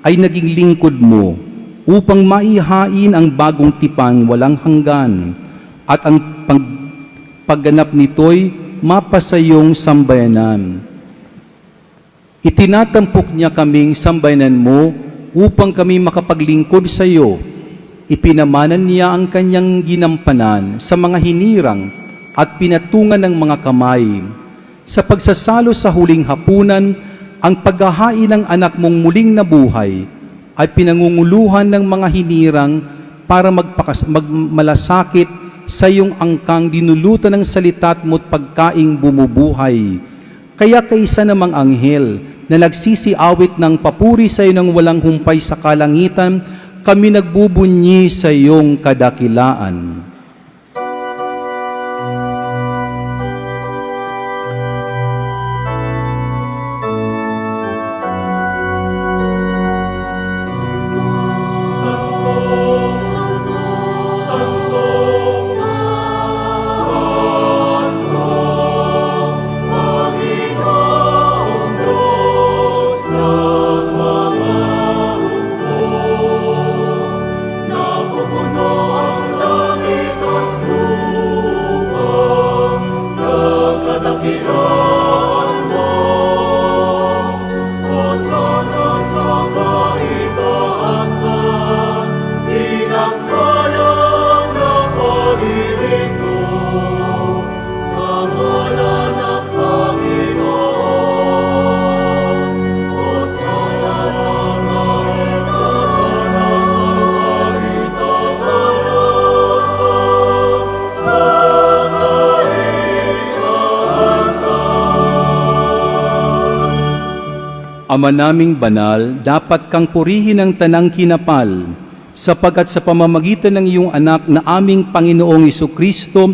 ay naging lingkod mo upang maihain ang bagong tipan walang hanggan at ang pagganap nito'y mapasayong sambayanan. Itinatampok niya kaming sambayanan mo upang kami makapaglingkod sa iyo. Ipinamanan niya ang kanyang ginampanan sa mga hinirang at pinatungan ng mga kamay. Sa pagsasalo sa huling hapunan, ang paghahain ng anak mong muling nabuhay ay pinangunguluhan ng mga hinirang para malasakit sa iyong angkang dinulutan ng salita't mo't pagkaing bumubuhay. Kaya kaisa namang anghel na nagsisiawit ng papuri sa iyo ng walang humpay sa kalangitan, kami nagbubunyi sa iyong kadakilaan. Ama naming banal, dapat kang purihin ng tanang kinapal, sapagkat sa pamamagitan ng iyong anak na aming Panginoong Jesucristo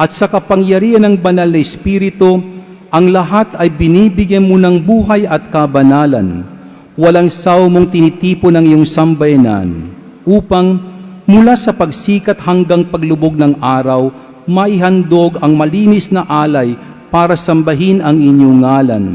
at sa kapangyarihan ng banal na Espiritu, ang lahat ay binibigyan mo ng buhay at kabanalan. Walang saw mong tinitipon ng iyong sambayanan, upang mula sa pagsikat hanggang paglubog ng araw, maihandog ang malinis na alay para sambahin ang inyong ngalan.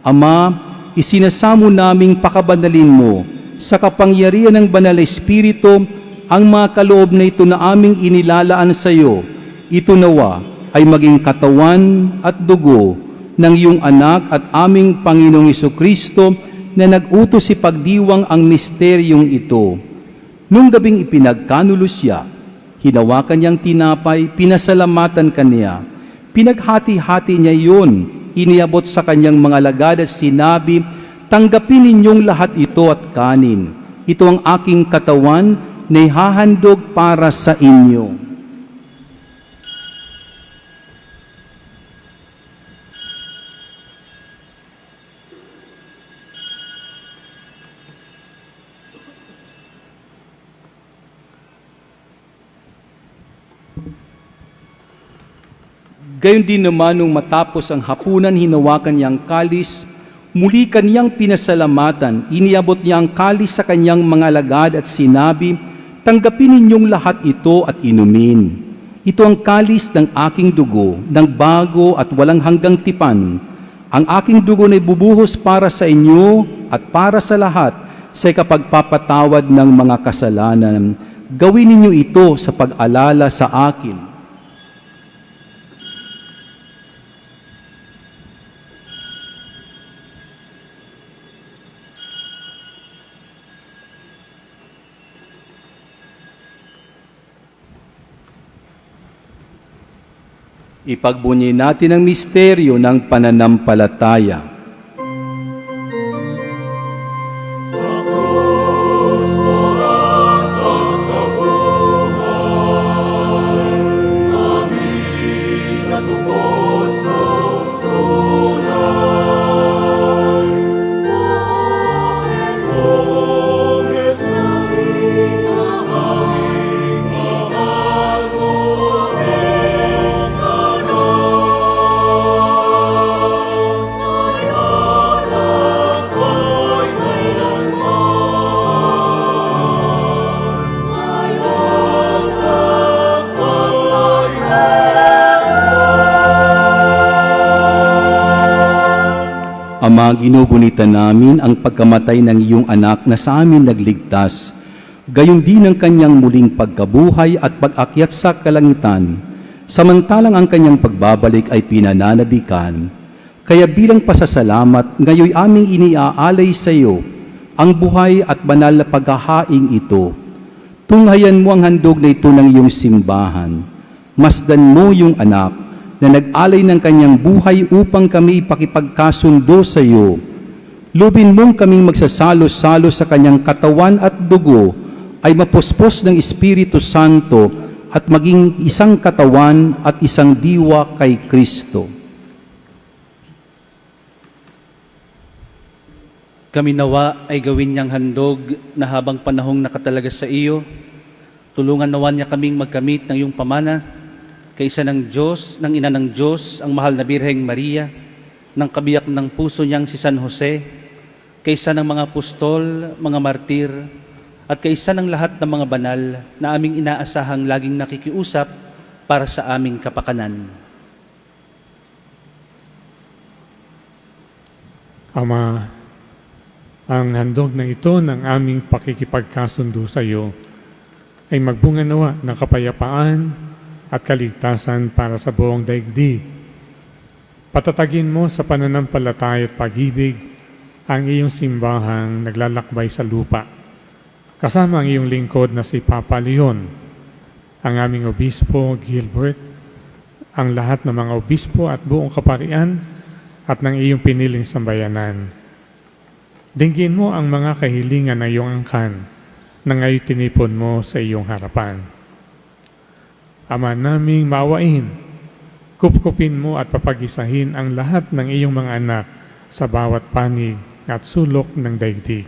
Ama, isinasamo naming pakabanalin mo sa kapangyarihan ng banal na Espiritu ang mga kaloob na ito na aming inilalaan sa iyo. Ito nawa ay maging katawan at dugo ng iyong anak at aming Panginoong Jesucristo na nag-utos si pagdiwang ang misteryong ito. Nung gabing ipinagkanulo siya, hinawakan niyang tinapay, pinasalamatan kaniya. Pinaghati-hati niya iyon, iniabot sa kanyang mga alagad at sinabi, "Tanggapin ninyong lahat ito at kanin. Ito ang aking katawan na ihahandog para sa inyo." Gayon din naman nung matapos ang hapunan, hinawakan niya ang kalis, muli kaniyang pinasalamatan, iniabot niya ang kalis sa kanyang mga alagad at sinabi, "Tanggapin ninyong lahat ito at inumin. Ito ang kalis ng aking dugo, ng bago at walang hanggang tipan. Ang aking dugo na ibubuhos para sa inyo at para sa lahat sa ikapagpapatawad ng mga kasalanan. Gawin ninyo ito sa pag-alala sa akin. Ipagbunyi natin ang misteryo ng pananampalataya. Ama, ginugunita namin ang pagkamatay ng iyong anak na sa amin nagligtas, gayon din ang kanyang muling pagkabuhay at pag-akyat sa kalangitan, samantalang ang kanyang pagbabalik ay pinananabikan. Kaya bilang pasasalamat, ngayon aming iniaalay sa iyo ang buhay at banal na paghahaing ito. Tunghayan mo ang handog na ito ng iyong simbahan. Masdan mo yung anak na nag-alay ng kanyang buhay upang kami ipakipagkasundo sa iyo. Lubin mong kaming magsasalo-salo sa kanyang katawan at dugo ay mapuspos ng Espiritu Santo at maging isang katawan at isang diwa kay Kristo. Kami nawa ay gawin niyang handog na habang panahong nakatalaga sa iyo, tulungan nawa niya kaming magkamit ng iyong pamana, kaysa ng Diyos, ng Ina ng Diyos, ang mahal na Birheng Maria, ng kabiyak ng puso niyang si San Jose, kaysa ng mga apostol, mga martir, at kaysa ng lahat ng mga banal na aming inaasahang laging nakikiusap para sa aming kapakanan. Ama, ang handog na ito ng aming pakikipagkasundo sa iyo ay magbunga nawa ng kapayapaan at kaligtasan para sa buong daigdig. Patatagin mo sa pananampalataya at pag-ibig ang iyong simbahang naglalakbay sa lupa, kasama ang iyong lingkod na si Papa Leon, ang aming Obispo Gilbert, ang lahat ng mga obispo at buong kaparian at ng iyong piniling sambayanan. Dinggin mo ang mga kahilingan ng iyong angkan na ngayon tinipon mo sa iyong harapan. Ama naming maawain, kupkupin mo at papagisahin ang lahat ng iyong mga anak sa bawat panig at sulok ng daigdig.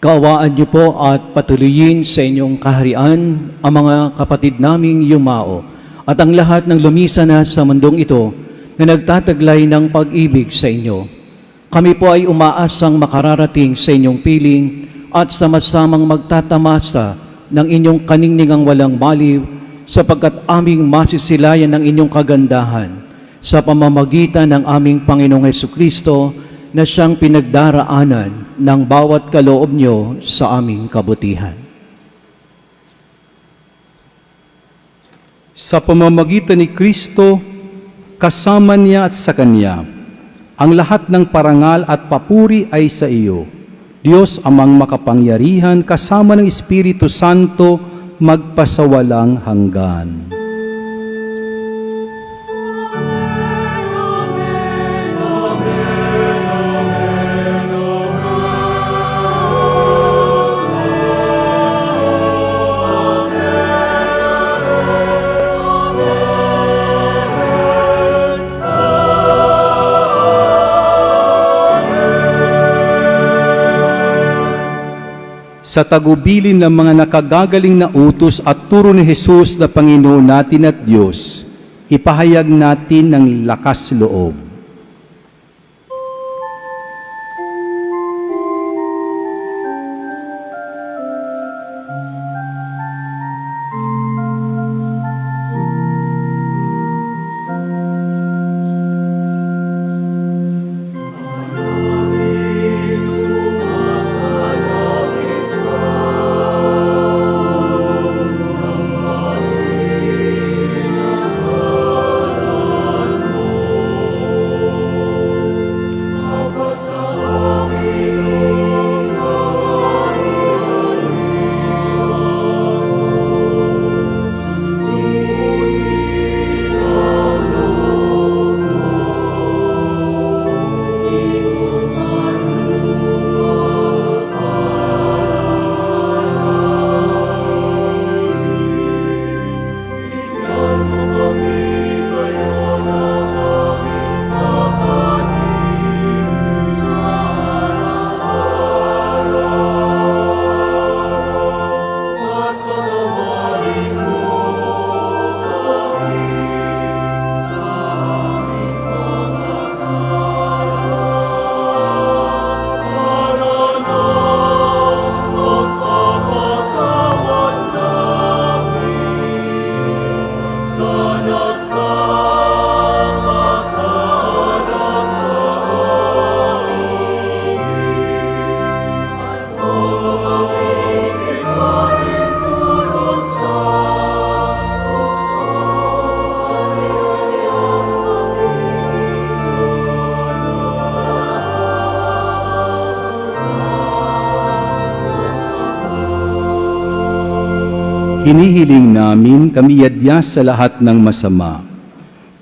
Kaawaan niyo po at patuloyin sa inyong kaharian ang mga kapatid naming yumao at ang lahat ng lumisan na sa mundong ito na nagtataglay ng pag-ibig sa inyo. Kami po ay umaasang makararating sa inyong piling at sama-samang magtatamasa ng inyong kaningningang walang baliw sapagkat aming masisilayan ng inyong kagandahan sa pamamagitan ng aming Panginoong Hesukristo na siyang pinagdaraanan ng bawat kaloob nyo sa aming kabutihan. Sa pamamagitan ni Kristo, kasama niya at sa Kanya, ang lahat ng parangal at papuri ay sa iyo, Diyos amang makapangyarihan, kasama ng Espiritu Santo, magpasawalang hanggan. Sa tagubilin ng mga nakagagaling na utos at turo ni Jesus na Panginoon natin at Diyos, ipahayag natin ng lakas loob. Hinihiling namin kamiyadya sa lahat ng masama.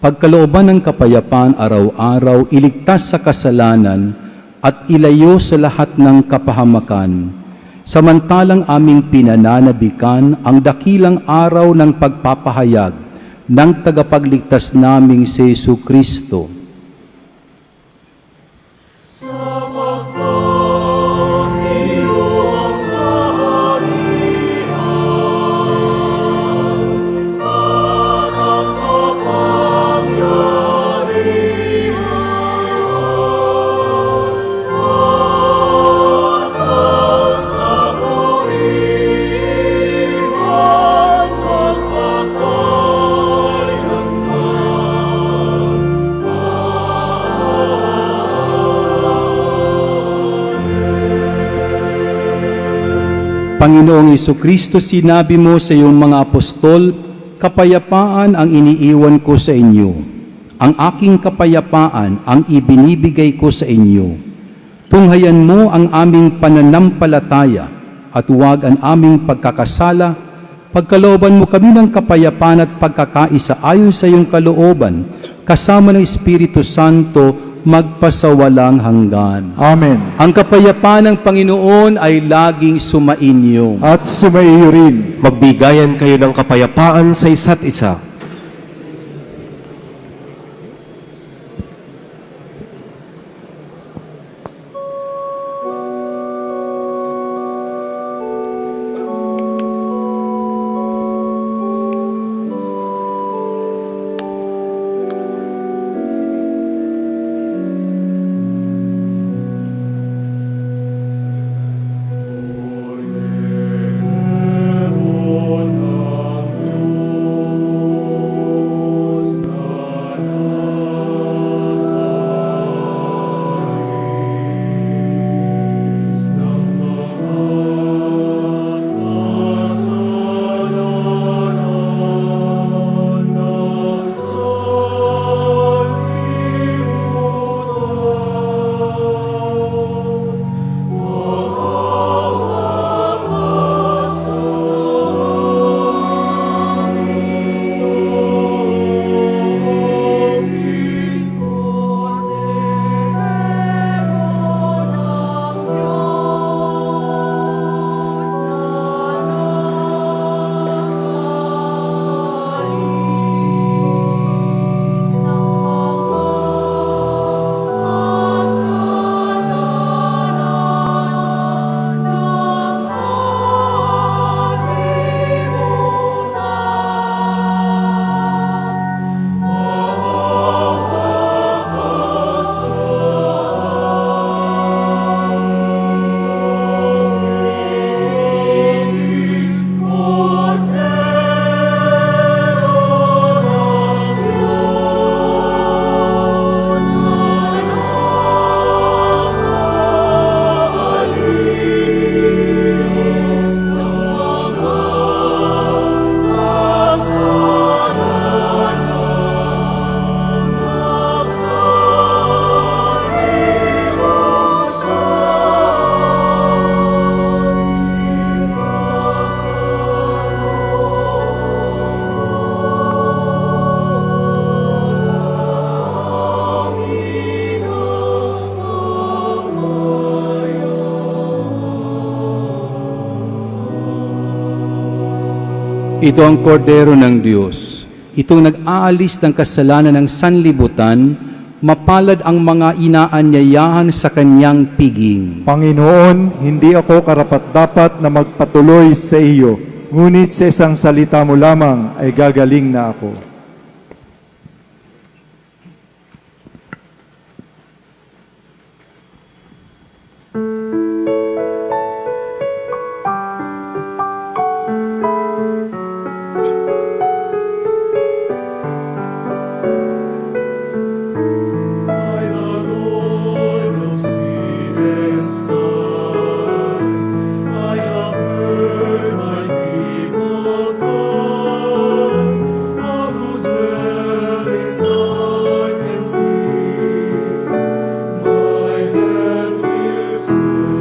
Pagkalooban ng kapayapaan araw-araw, iligtas sa kasalanan at ilayo sa lahat ng kapahamakan. Samantalang aming pinananabikan ang dakilang araw ng pagpapahayag ng tagapagligtas naming si Jesucristo. Panginoong Jesucristo, sinabi mo sa iyong mga apostol, kapayapaan ang iniiwan ko sa inyo. Ang aking kapayapaan ang ibinibigay ko sa inyo. Tunghayan mo ang aming pananampalataya at huwag ang aming pagkakasala. Pagkalooban mo kami ng kapayapaan at pagkakaisa ayon sa iyong kalooban, kasama ng Espiritu Santo, magpasawalang hanggan. Amen. Ang kapayapaan ng Panginoon ay laging sumainyo. At sumaiyo rin. Magbigayan kayo ng kapayapaan sa isa't isa. Ito ang kordero ng Diyos. Itong nag-aalis ng kasalanan ng sanlibutan, mapalad ang mga inaanyayahan sa kanyang piging. Panginoon, hindi ako karapat-dapat na magpatuloy sa iyo, ngunit sa isang salita mo lamang ay gagaling na ako. My head will sing.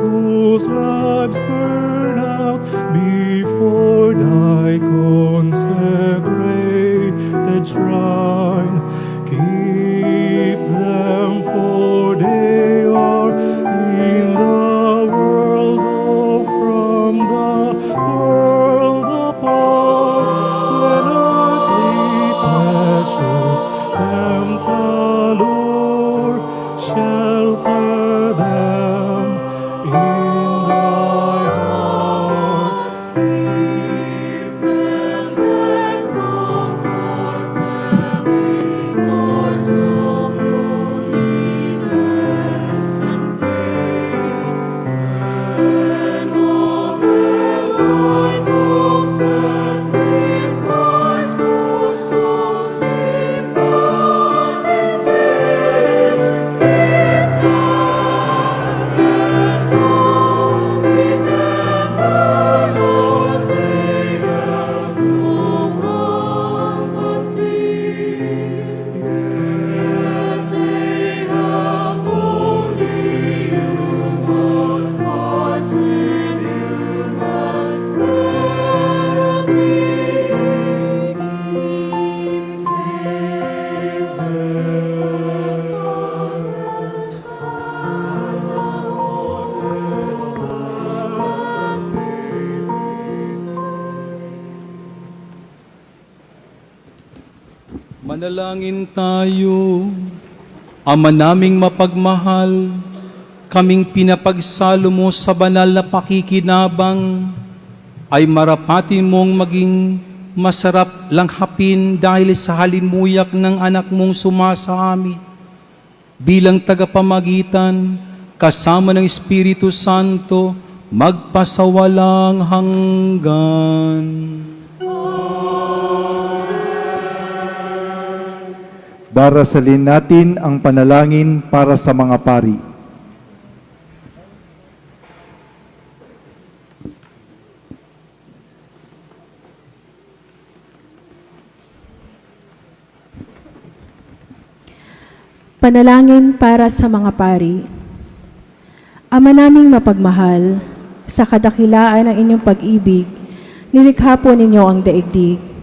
whose lives burn out before thy consecrated shrine. Keep them, for they are in the world, though from the world apart. When earthly pleasures tempt allure, shelter them in thy heart. Keep them and comfort them in our soul loneliness and pain. When all their life of sacrifice for souls seem but in vain, keep them and all remember, Lord, they have no one but Thee. Yet they have only human hearts and human frailty. Manalangin tayo. Ama naming mapagmahal, kaming pinapagsalo mo sa banal na pakikinabang, ay marapatin mong maging masarap langhapin dahil sa halimuyak ng anak mong sumasa amin. Bilang tagapamagitan, kasama ng Espiritu Santo, magpasawalang hanggan. Darasalin natin ang panalangin para sa mga pari. Panalangin para sa mga pari. Ama naming mapagmahal, sa kadakilaan ng inyong pag-ibig, nilikha po ninyo ang daigdig.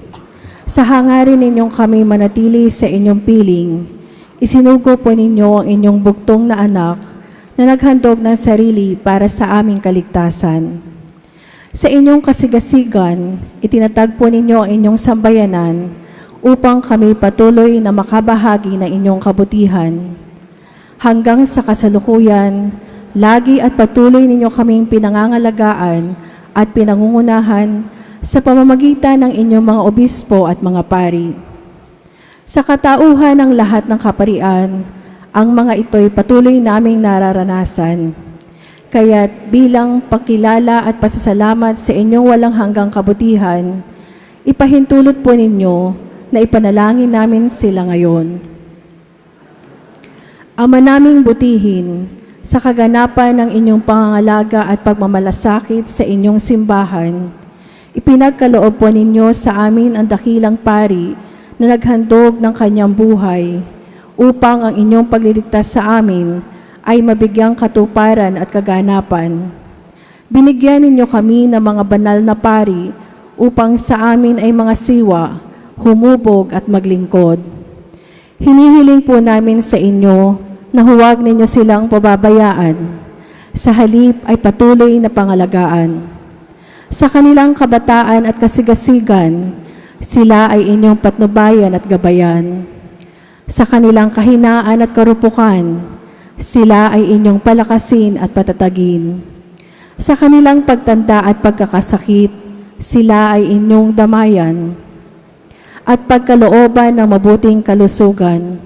Sa hangarin ninyong kami manatili sa inyong piling, isinugo po ninyo ang inyong bugtong na anak na naghandog ng sarili para sa aming kaligtasan. Sa inyong kasigasigan, itinatag po ninyo ang inyong sambayanan upang kami patuloy na makabahagi ng inyong kabutihan. Hanggang sa kasalukuyan, lagi at patuloy ninyo kaming pinangangalagaan at pinangungunahan sa pamamagitan ng inyong mga obispo at mga pari. Sa katauhan ng lahat ng kaparian, ang mga ito'y patuloy naming nararanasan. Kaya't bilang pakilala at pasasalamat sa inyong walang hanggang kabutihan, ipahintulot po ninyo na ipanalangin namin sila ngayon. Ama naming butihin, sa kaganapan ng inyong pangangalaga at pagmamalasakit sa inyong simbahan, ipinagkaloob po ninyo sa amin ang dakilang pari na naghandog ng kanyang buhay upang ang inyong pagliligtas sa amin ay mabigyang katuparan at kaganapan. Binigyan ninyo kami ng mga banal na pari upang sa amin ay mga siwa, humubog at maglingkod. Hinihiling po namin sa inyo na huwag ninyo silang pababayaan. Sa halip ay patuloy na pangalagaan. Sa kanilang kabataan at kasigasigan, sila ay inyong patnubayan at gabayan. Sa kanilang kahinaan at karupukan, sila ay inyong palakasin at patatagin. Sa kanilang pagtanda at pagkakasakit, sila ay inyong damayan. At pagkalooban ng mabuting kalusugan,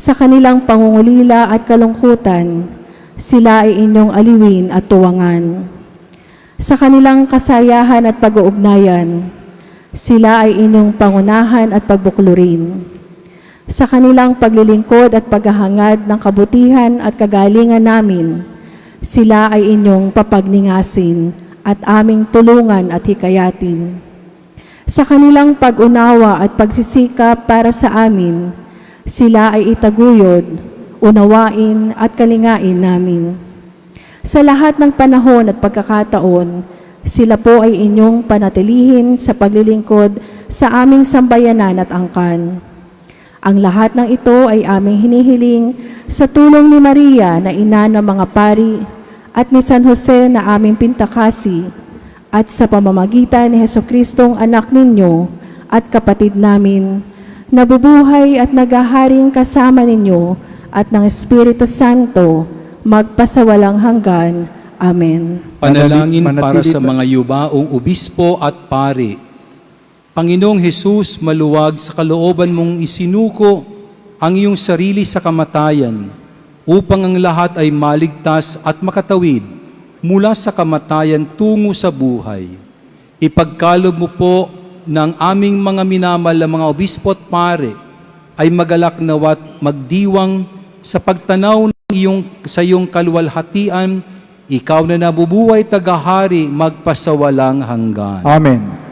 sa kanilang pangungulila at kalungkutan, sila ay inyong aliwin at tuwangan. Sa kanilang kasayahan at pag-uugnayan, sila ay inyong pangunahan at pagbuklurin. Sa kanilang paglilingkod at paghahangad ng kabutihan at kagalingan namin, sila ay inyong papagningasin at aming tulungan at hikayatin. Sa kanilang pag-unawa at pagsisikap para sa amin, sila ay itaguyod, unawain at kalingain namin. Sa lahat ng panahon at pagkakataon, sila po ay inyong panatilihin sa paglilingkod sa aming sambayanan at angkan. Ang lahat ng ito ay aming hinihiling sa tulong ni Maria na ina ng mga pari at ni San Jose na aming pintakasi at sa pamamagitan ni Jesucristong anak ninyo at kapatid namin, nabubuhay at naghaharing kasama ninyo at ng Espiritu Santo, magpasawalang hanggan. Amen. Panalangin para Manatili- sa mga yumaong obispo at pari. Panginoong Hesus, maluwag sa kalooban mong isinuko ang iyong sarili sa kamatayan upang ang lahat ay maligtas at makatawid mula sa kamatayan tungo sa buhay. Ipagkaloob mo po ng aming mga minamal na mga obispo at pari ay magalak nawat magdiwang sa pagtanaw sa iyong kaluwalhatian. Ikaw na nabubuhay tagahari magpasawalang hanggan. Amen.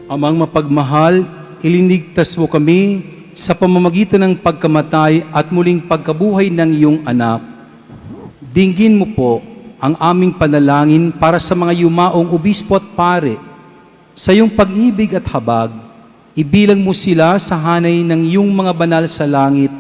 Amang mapagmahal, ilinigtas mo kami sa pamamagitan ng pagkamatay at muling pagkabuhay ng iyong anak. Dinggin mo po ang aming panalangin para sa mga yumaong obispo at pare. Sa iyong pag-ibig at habag, ibilang mo sila sa hanay ng iyong mga banal sa langit.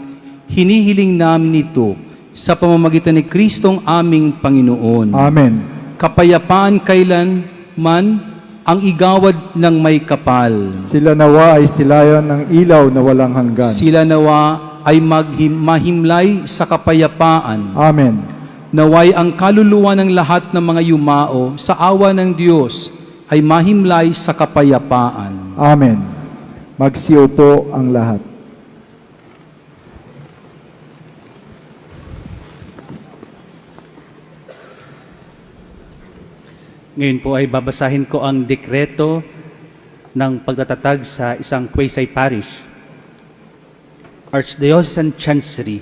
Hinihiling namin ito sa pamamagitan ni Kristong aming Panginoon. Amen. Kapayapaan kailanman ang igawad ng may kapal. Sila nawa ay silayan ng ilaw na walang hanggan. Sila nawa ay mahimlay sa kapayapaan. Amen. Naway ang kaluluwa ng lahat ng mga yumao sa awa ng Diyos ay mahimlay sa kapayapaan. Amen. Magsiupo ang lahat. Ngayon po ay babasahin ko ang dekreto ng pagtatatag sa isang quasi parish. Archdiocesan Chancery,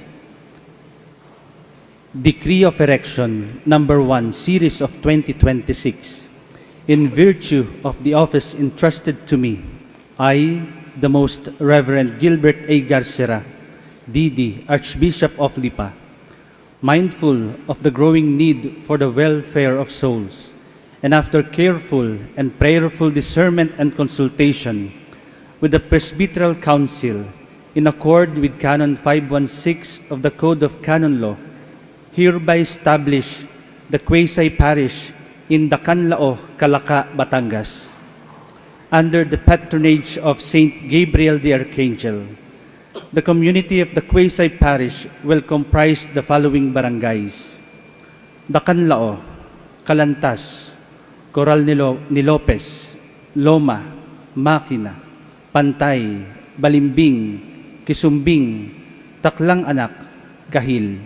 Decree of Erection, number 1, Series of 2026. In virtue of the office entrusted to me, I, the Most Reverend Gilbert A. Garcera, D.D., Archbishop of Lipa, mindful of the growing need for the welfare of souls, and after careful and prayerful discernment and consultation with the Presbyteral Council, in accord with Canon 516 of the Code of Canon Law, hereby establish the quasi-parish in Dacanlao, Calaca, Batangas, under the patronage of Saint Gabriel the Archangel. The community of the quasi-parish will comprise the following barangays: Dacanlao, Calantas, Coral ni Lopez, Loma, Makina, Pantay, Balimbing, Kisumbing, Taklang Anak, Kahil.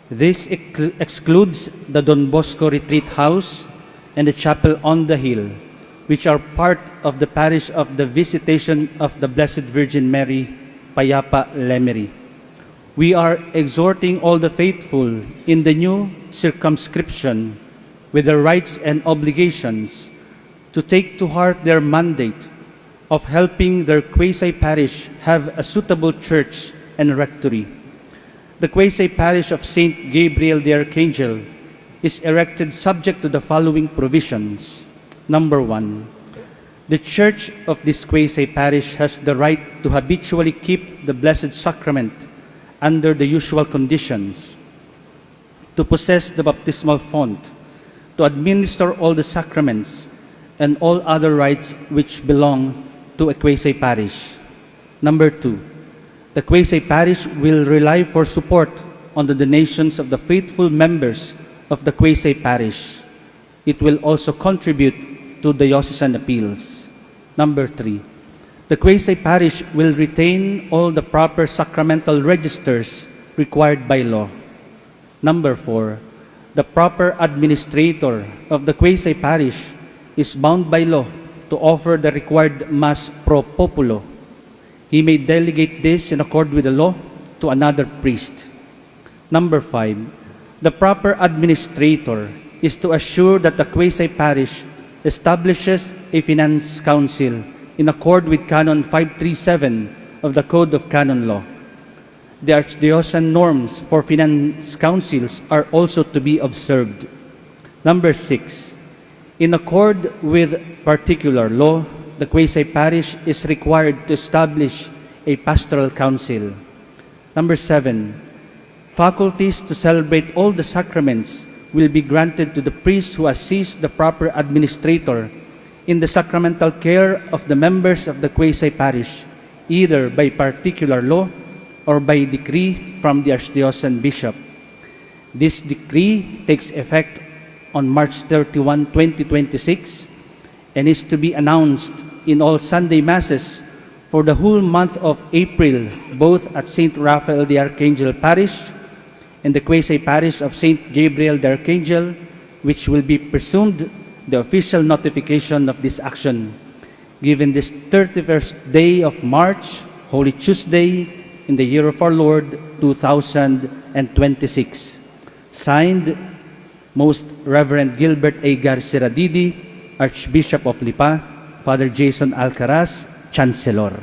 This excludes the Don Bosco Retreat House and the chapel on the hill, which are part of the parish of the Visitation of the Blessed Virgin Mary, Payapa, Lemery. We are exhorting all the faithful in the new circumscription with their rights and obligations to take to heart their mandate of helping their quasi-parish have a suitable church and rectory. The quasi-parish of St. Gabriel the Archangel is erected subject to the following provisions. Number 1, the church of this quasi-parish has the right to habitually keep the Blessed Sacrament under the usual conditions, to possess the baptismal font, to administer all the sacraments and all other rights which belong to a quasi-parish. Number 2, the quasi-parish will rely for support on the donations of the faithful members of the quasi-parish. It will also contribute to diocesan appeals. Number 3, the quasi-parish will retain all the proper sacramental registers required by law. Number 4, the proper administrator of the quasi-parish is bound by law to offer the required Mass pro populo. He may delegate this in accord with the law to another priest. Number 5, the proper administrator is to assure that the quasi-parish establishes a finance council in accord with Canon 537 of the Code of Canon Law. The archdiocesan norms for finance councils are also to be observed. Number 6, in accord with particular law, the quasi-parish is required to establish a pastoral council. Number 7, faculties to celebrate all the sacraments will be granted to the priest who assists the proper administrator in the sacramental care of the members of the quasi-parish, either by particular law or by decree from the archdiocesan bishop. This decree takes effect on March 31, 2026, and is to be announced in all Sunday Masses for the whole month of April, both at St. Raphael the Archangel Parish and the quasi-parish of St. Gabriel the Archangel, which will be presumed the official notification of this action, given this 31st day of March, Holy Tuesday, in the year of our Lord, 2026. Signed, Most Reverend Gilbert A. Garciradidi, Archbishop of Lipa, Father Jason Alcaraz, Chancellor.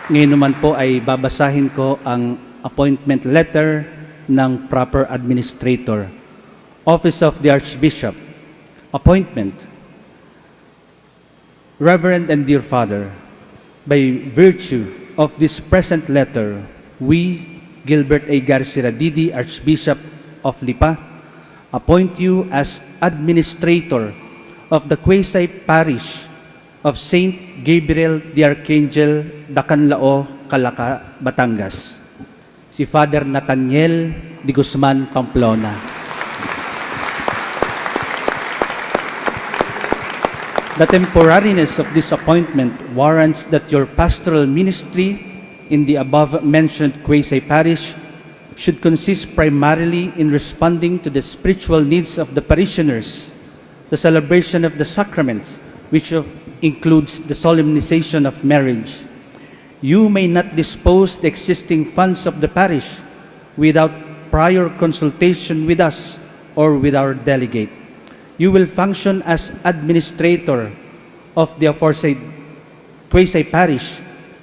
Ngayon naman po ay babasahin ko ang appointment letter ng proper administrator. Office of the Archbishop. Appointment. Reverend and dear Father, by virtue of this present letter, we, Gilbert A. Garciradidi, Archbishop of Lipa, appoint you as administrator of the quasi-parish of St. Gabriel the Archangel, Dacanlao, Calaca, Batangas. Si Father Nathaniel de Guzman, Pamplona. The temporariness of this appointment warrants that your pastoral ministry in the above-mentioned quasi-parish should consist primarily in responding to the spiritual needs of the parishioners, the celebration of the sacraments, which includes the solemnization of marriage. You may not dispose the existing funds of the parish without prior consultation with us or with our delegate. You will function as administrator of the aforesaid quasi-parish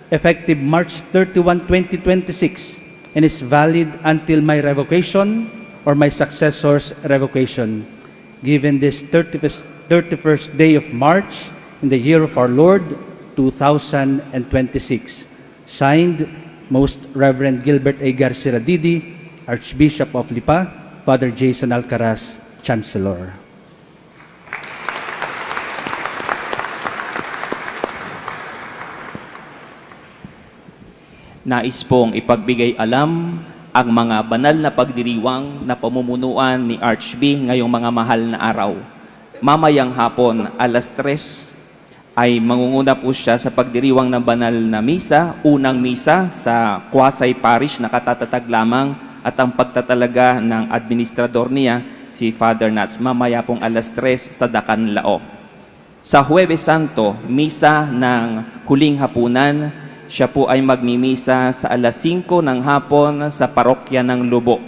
effective March 31, 2026, and is valid until my revocation or my successor's revocation. Given this 31st day of March in the year of our Lord, 2026. Signed, Most Reverend Gilbert A. Garciradidi, Archbishop of Lipa, Father Jason Alcaraz, Chancellor. Nais pong ipagbigay alam ang mga banal na pagdiriwang na pamumunuan ni Archb ngayong mga mahal na araw. Mamayang hapon, alas 3, ay mangunguna po siya sa pagdiriwang ng banal na misa, unang misa sa Quasay Parish na katatatag lamang, at ang pagtatalaga ng administrador niya, si Father Nats, mamaya pong alas 3 sa Dakan Lao. Sa Huwebes Santo, misa ng huling hapunan, siya po ay magmimisa sa alas 5 ng hapon sa parokya ng Lubo.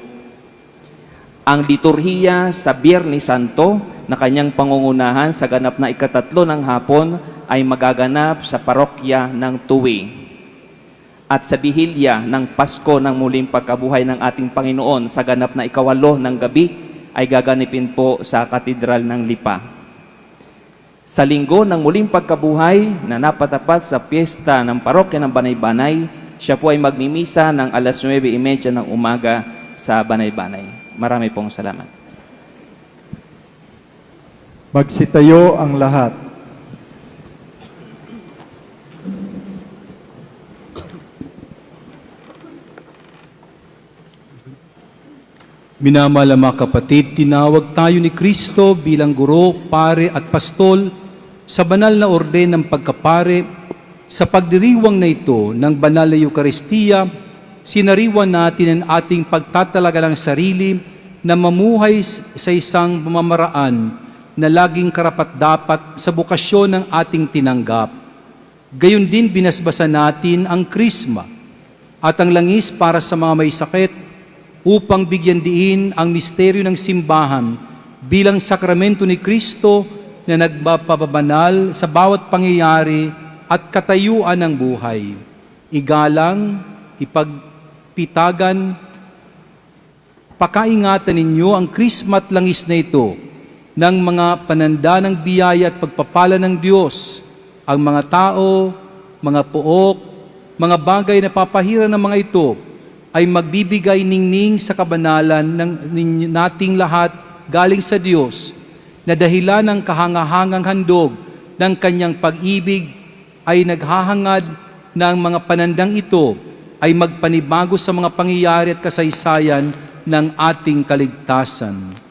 Ang liturhiya sa Biyernes Santo na kanyang pangungunahan sa ganap na ikatatlo ng hapon ay magaganap sa parokya ng Tuwi. At sa bihilya ng Pasko ng muling pagkabuhay ng ating Panginoon sa ganap na ikawalo ng gabi ay gaganipin po sa Katedral ng Lipa. Sa linggo ng muling pagkabuhay na napatapat sa piyesta ng parokya ng Banay-Banay, siya po ay magmimisa ng alas 9:30 ng umaga sa Banay-Banay. Marami pong salamat. Magsitayo ang lahat. Minamahal mga kapatid, tinawag tayo ni Kristo bilang guro, pare at pastol sa banal na orden ng pagkapare. Sa pagdiriwang na ito ng banal na Eucharistia, sinariwan natin ang ating pagtatalaga ng sarili na mamuhay sa isang pamamaraan na laging karapat-dapat sa bukasyon ng ating tinanggap. Gayon din binasbasa natin ang krisma at ang langis para sa mga may sakit, upang bigyan diin ang misteryo ng simbahan bilang sakramento ni Kristo na nagpapabanal sa bawat pangyayari at katayuan ng buhay. Igalang, ipagpitagan, pakaingatan ninyo ang krisma at langis na ito ng mga pananda ng biyaya at pagpapala ng Diyos, ang mga tao, mga pook, mga bagay na papahira ng mga ito, ay magbibigay ningning sa kabanalan ng nating lahat galing sa Diyos, na dahilan ng kahangahangang handog ng kanyang pag-ibig ay naghahangad na ang mga panandang ito ay magpanibago sa mga pangyayari at kasaysayan ng ating kaligtasan.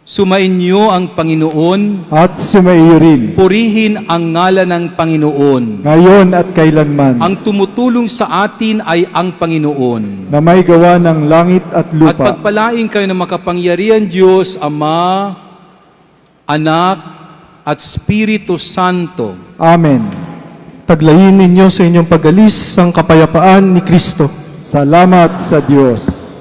Sumainyo ang Panginoon At sumaiyo rin, purihin ang ngalan ng Panginoon. ngayon at kailanman, Ang tumutulong sa atin ay ang Panginoon. na may gawa ng langit at At lupa. pagpalain kayo ng makapangyarihan Diyos, Ama, Anak, at Espiritu Santo. Amen. Taglayin ninyo sa inyong pag-alis ang kapayapaan ni Kristo. Salamat sa Diyos.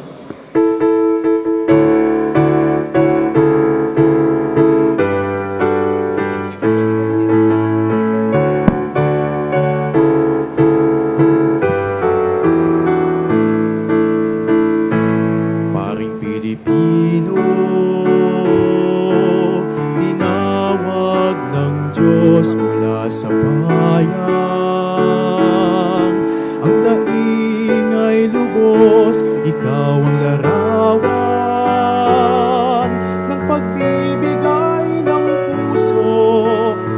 Paring Pilipino, tinawag ng Diyos mula sa bayang. Ang daing ay lubos, ikaw ang larawan ng pagbibigay ng puso.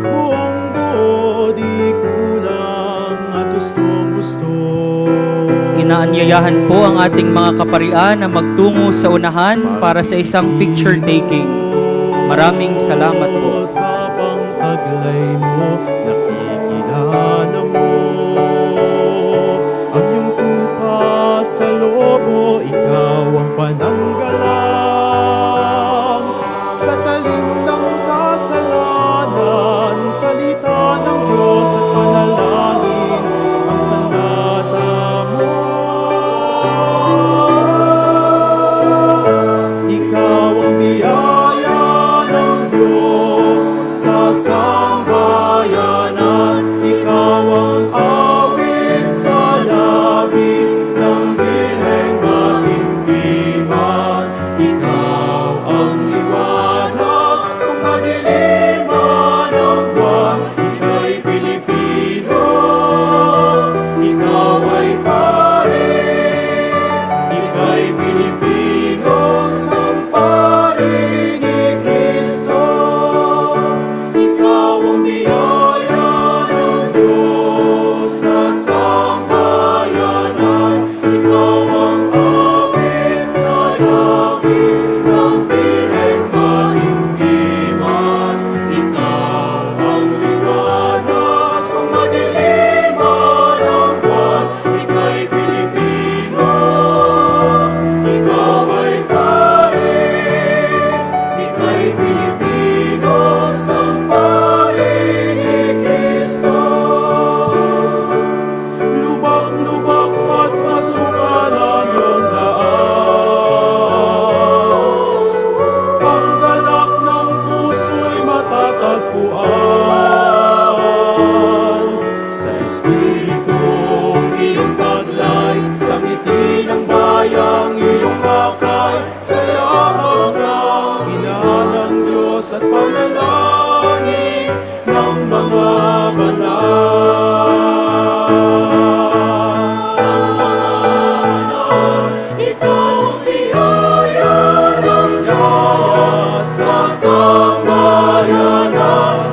Buong buo, di kulang at gustong gusto. Inaanyayahan po ang ating mga kaparian na magtungo sa unahan para sa isang picture taking. Maraming salamat po. Habang taglay mo, nakikilala mo ang iyong tupa sa lobo, ikaw ang pananggalang sa talim ng kasalanan, salita ng Diyos at panalangin ang sandata mo. Ikaw ang biyaya ng Diyos sa sambayanan, ikaw ang awit sa labi ng Birheng Matimtiman. Ikaw ang liwanag kung madiliman ang buwan, ika'y Pilipino. sa yakap ng ina ng Diyos at panalangin ng mga banal. Ikaw ang biyaya ng Yaya sa sambayanan,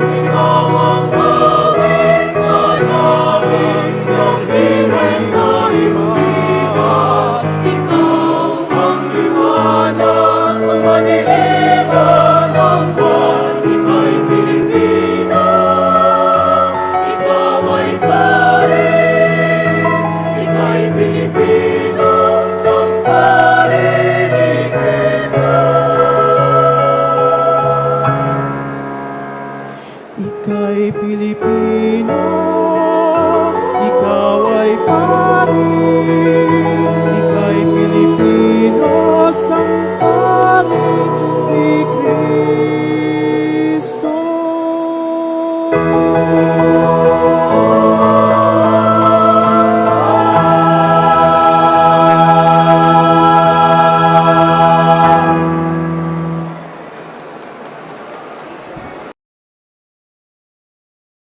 Ikaw ang gawin sa langit ng hirap na iman. Ikaw ang liwanag ng madilim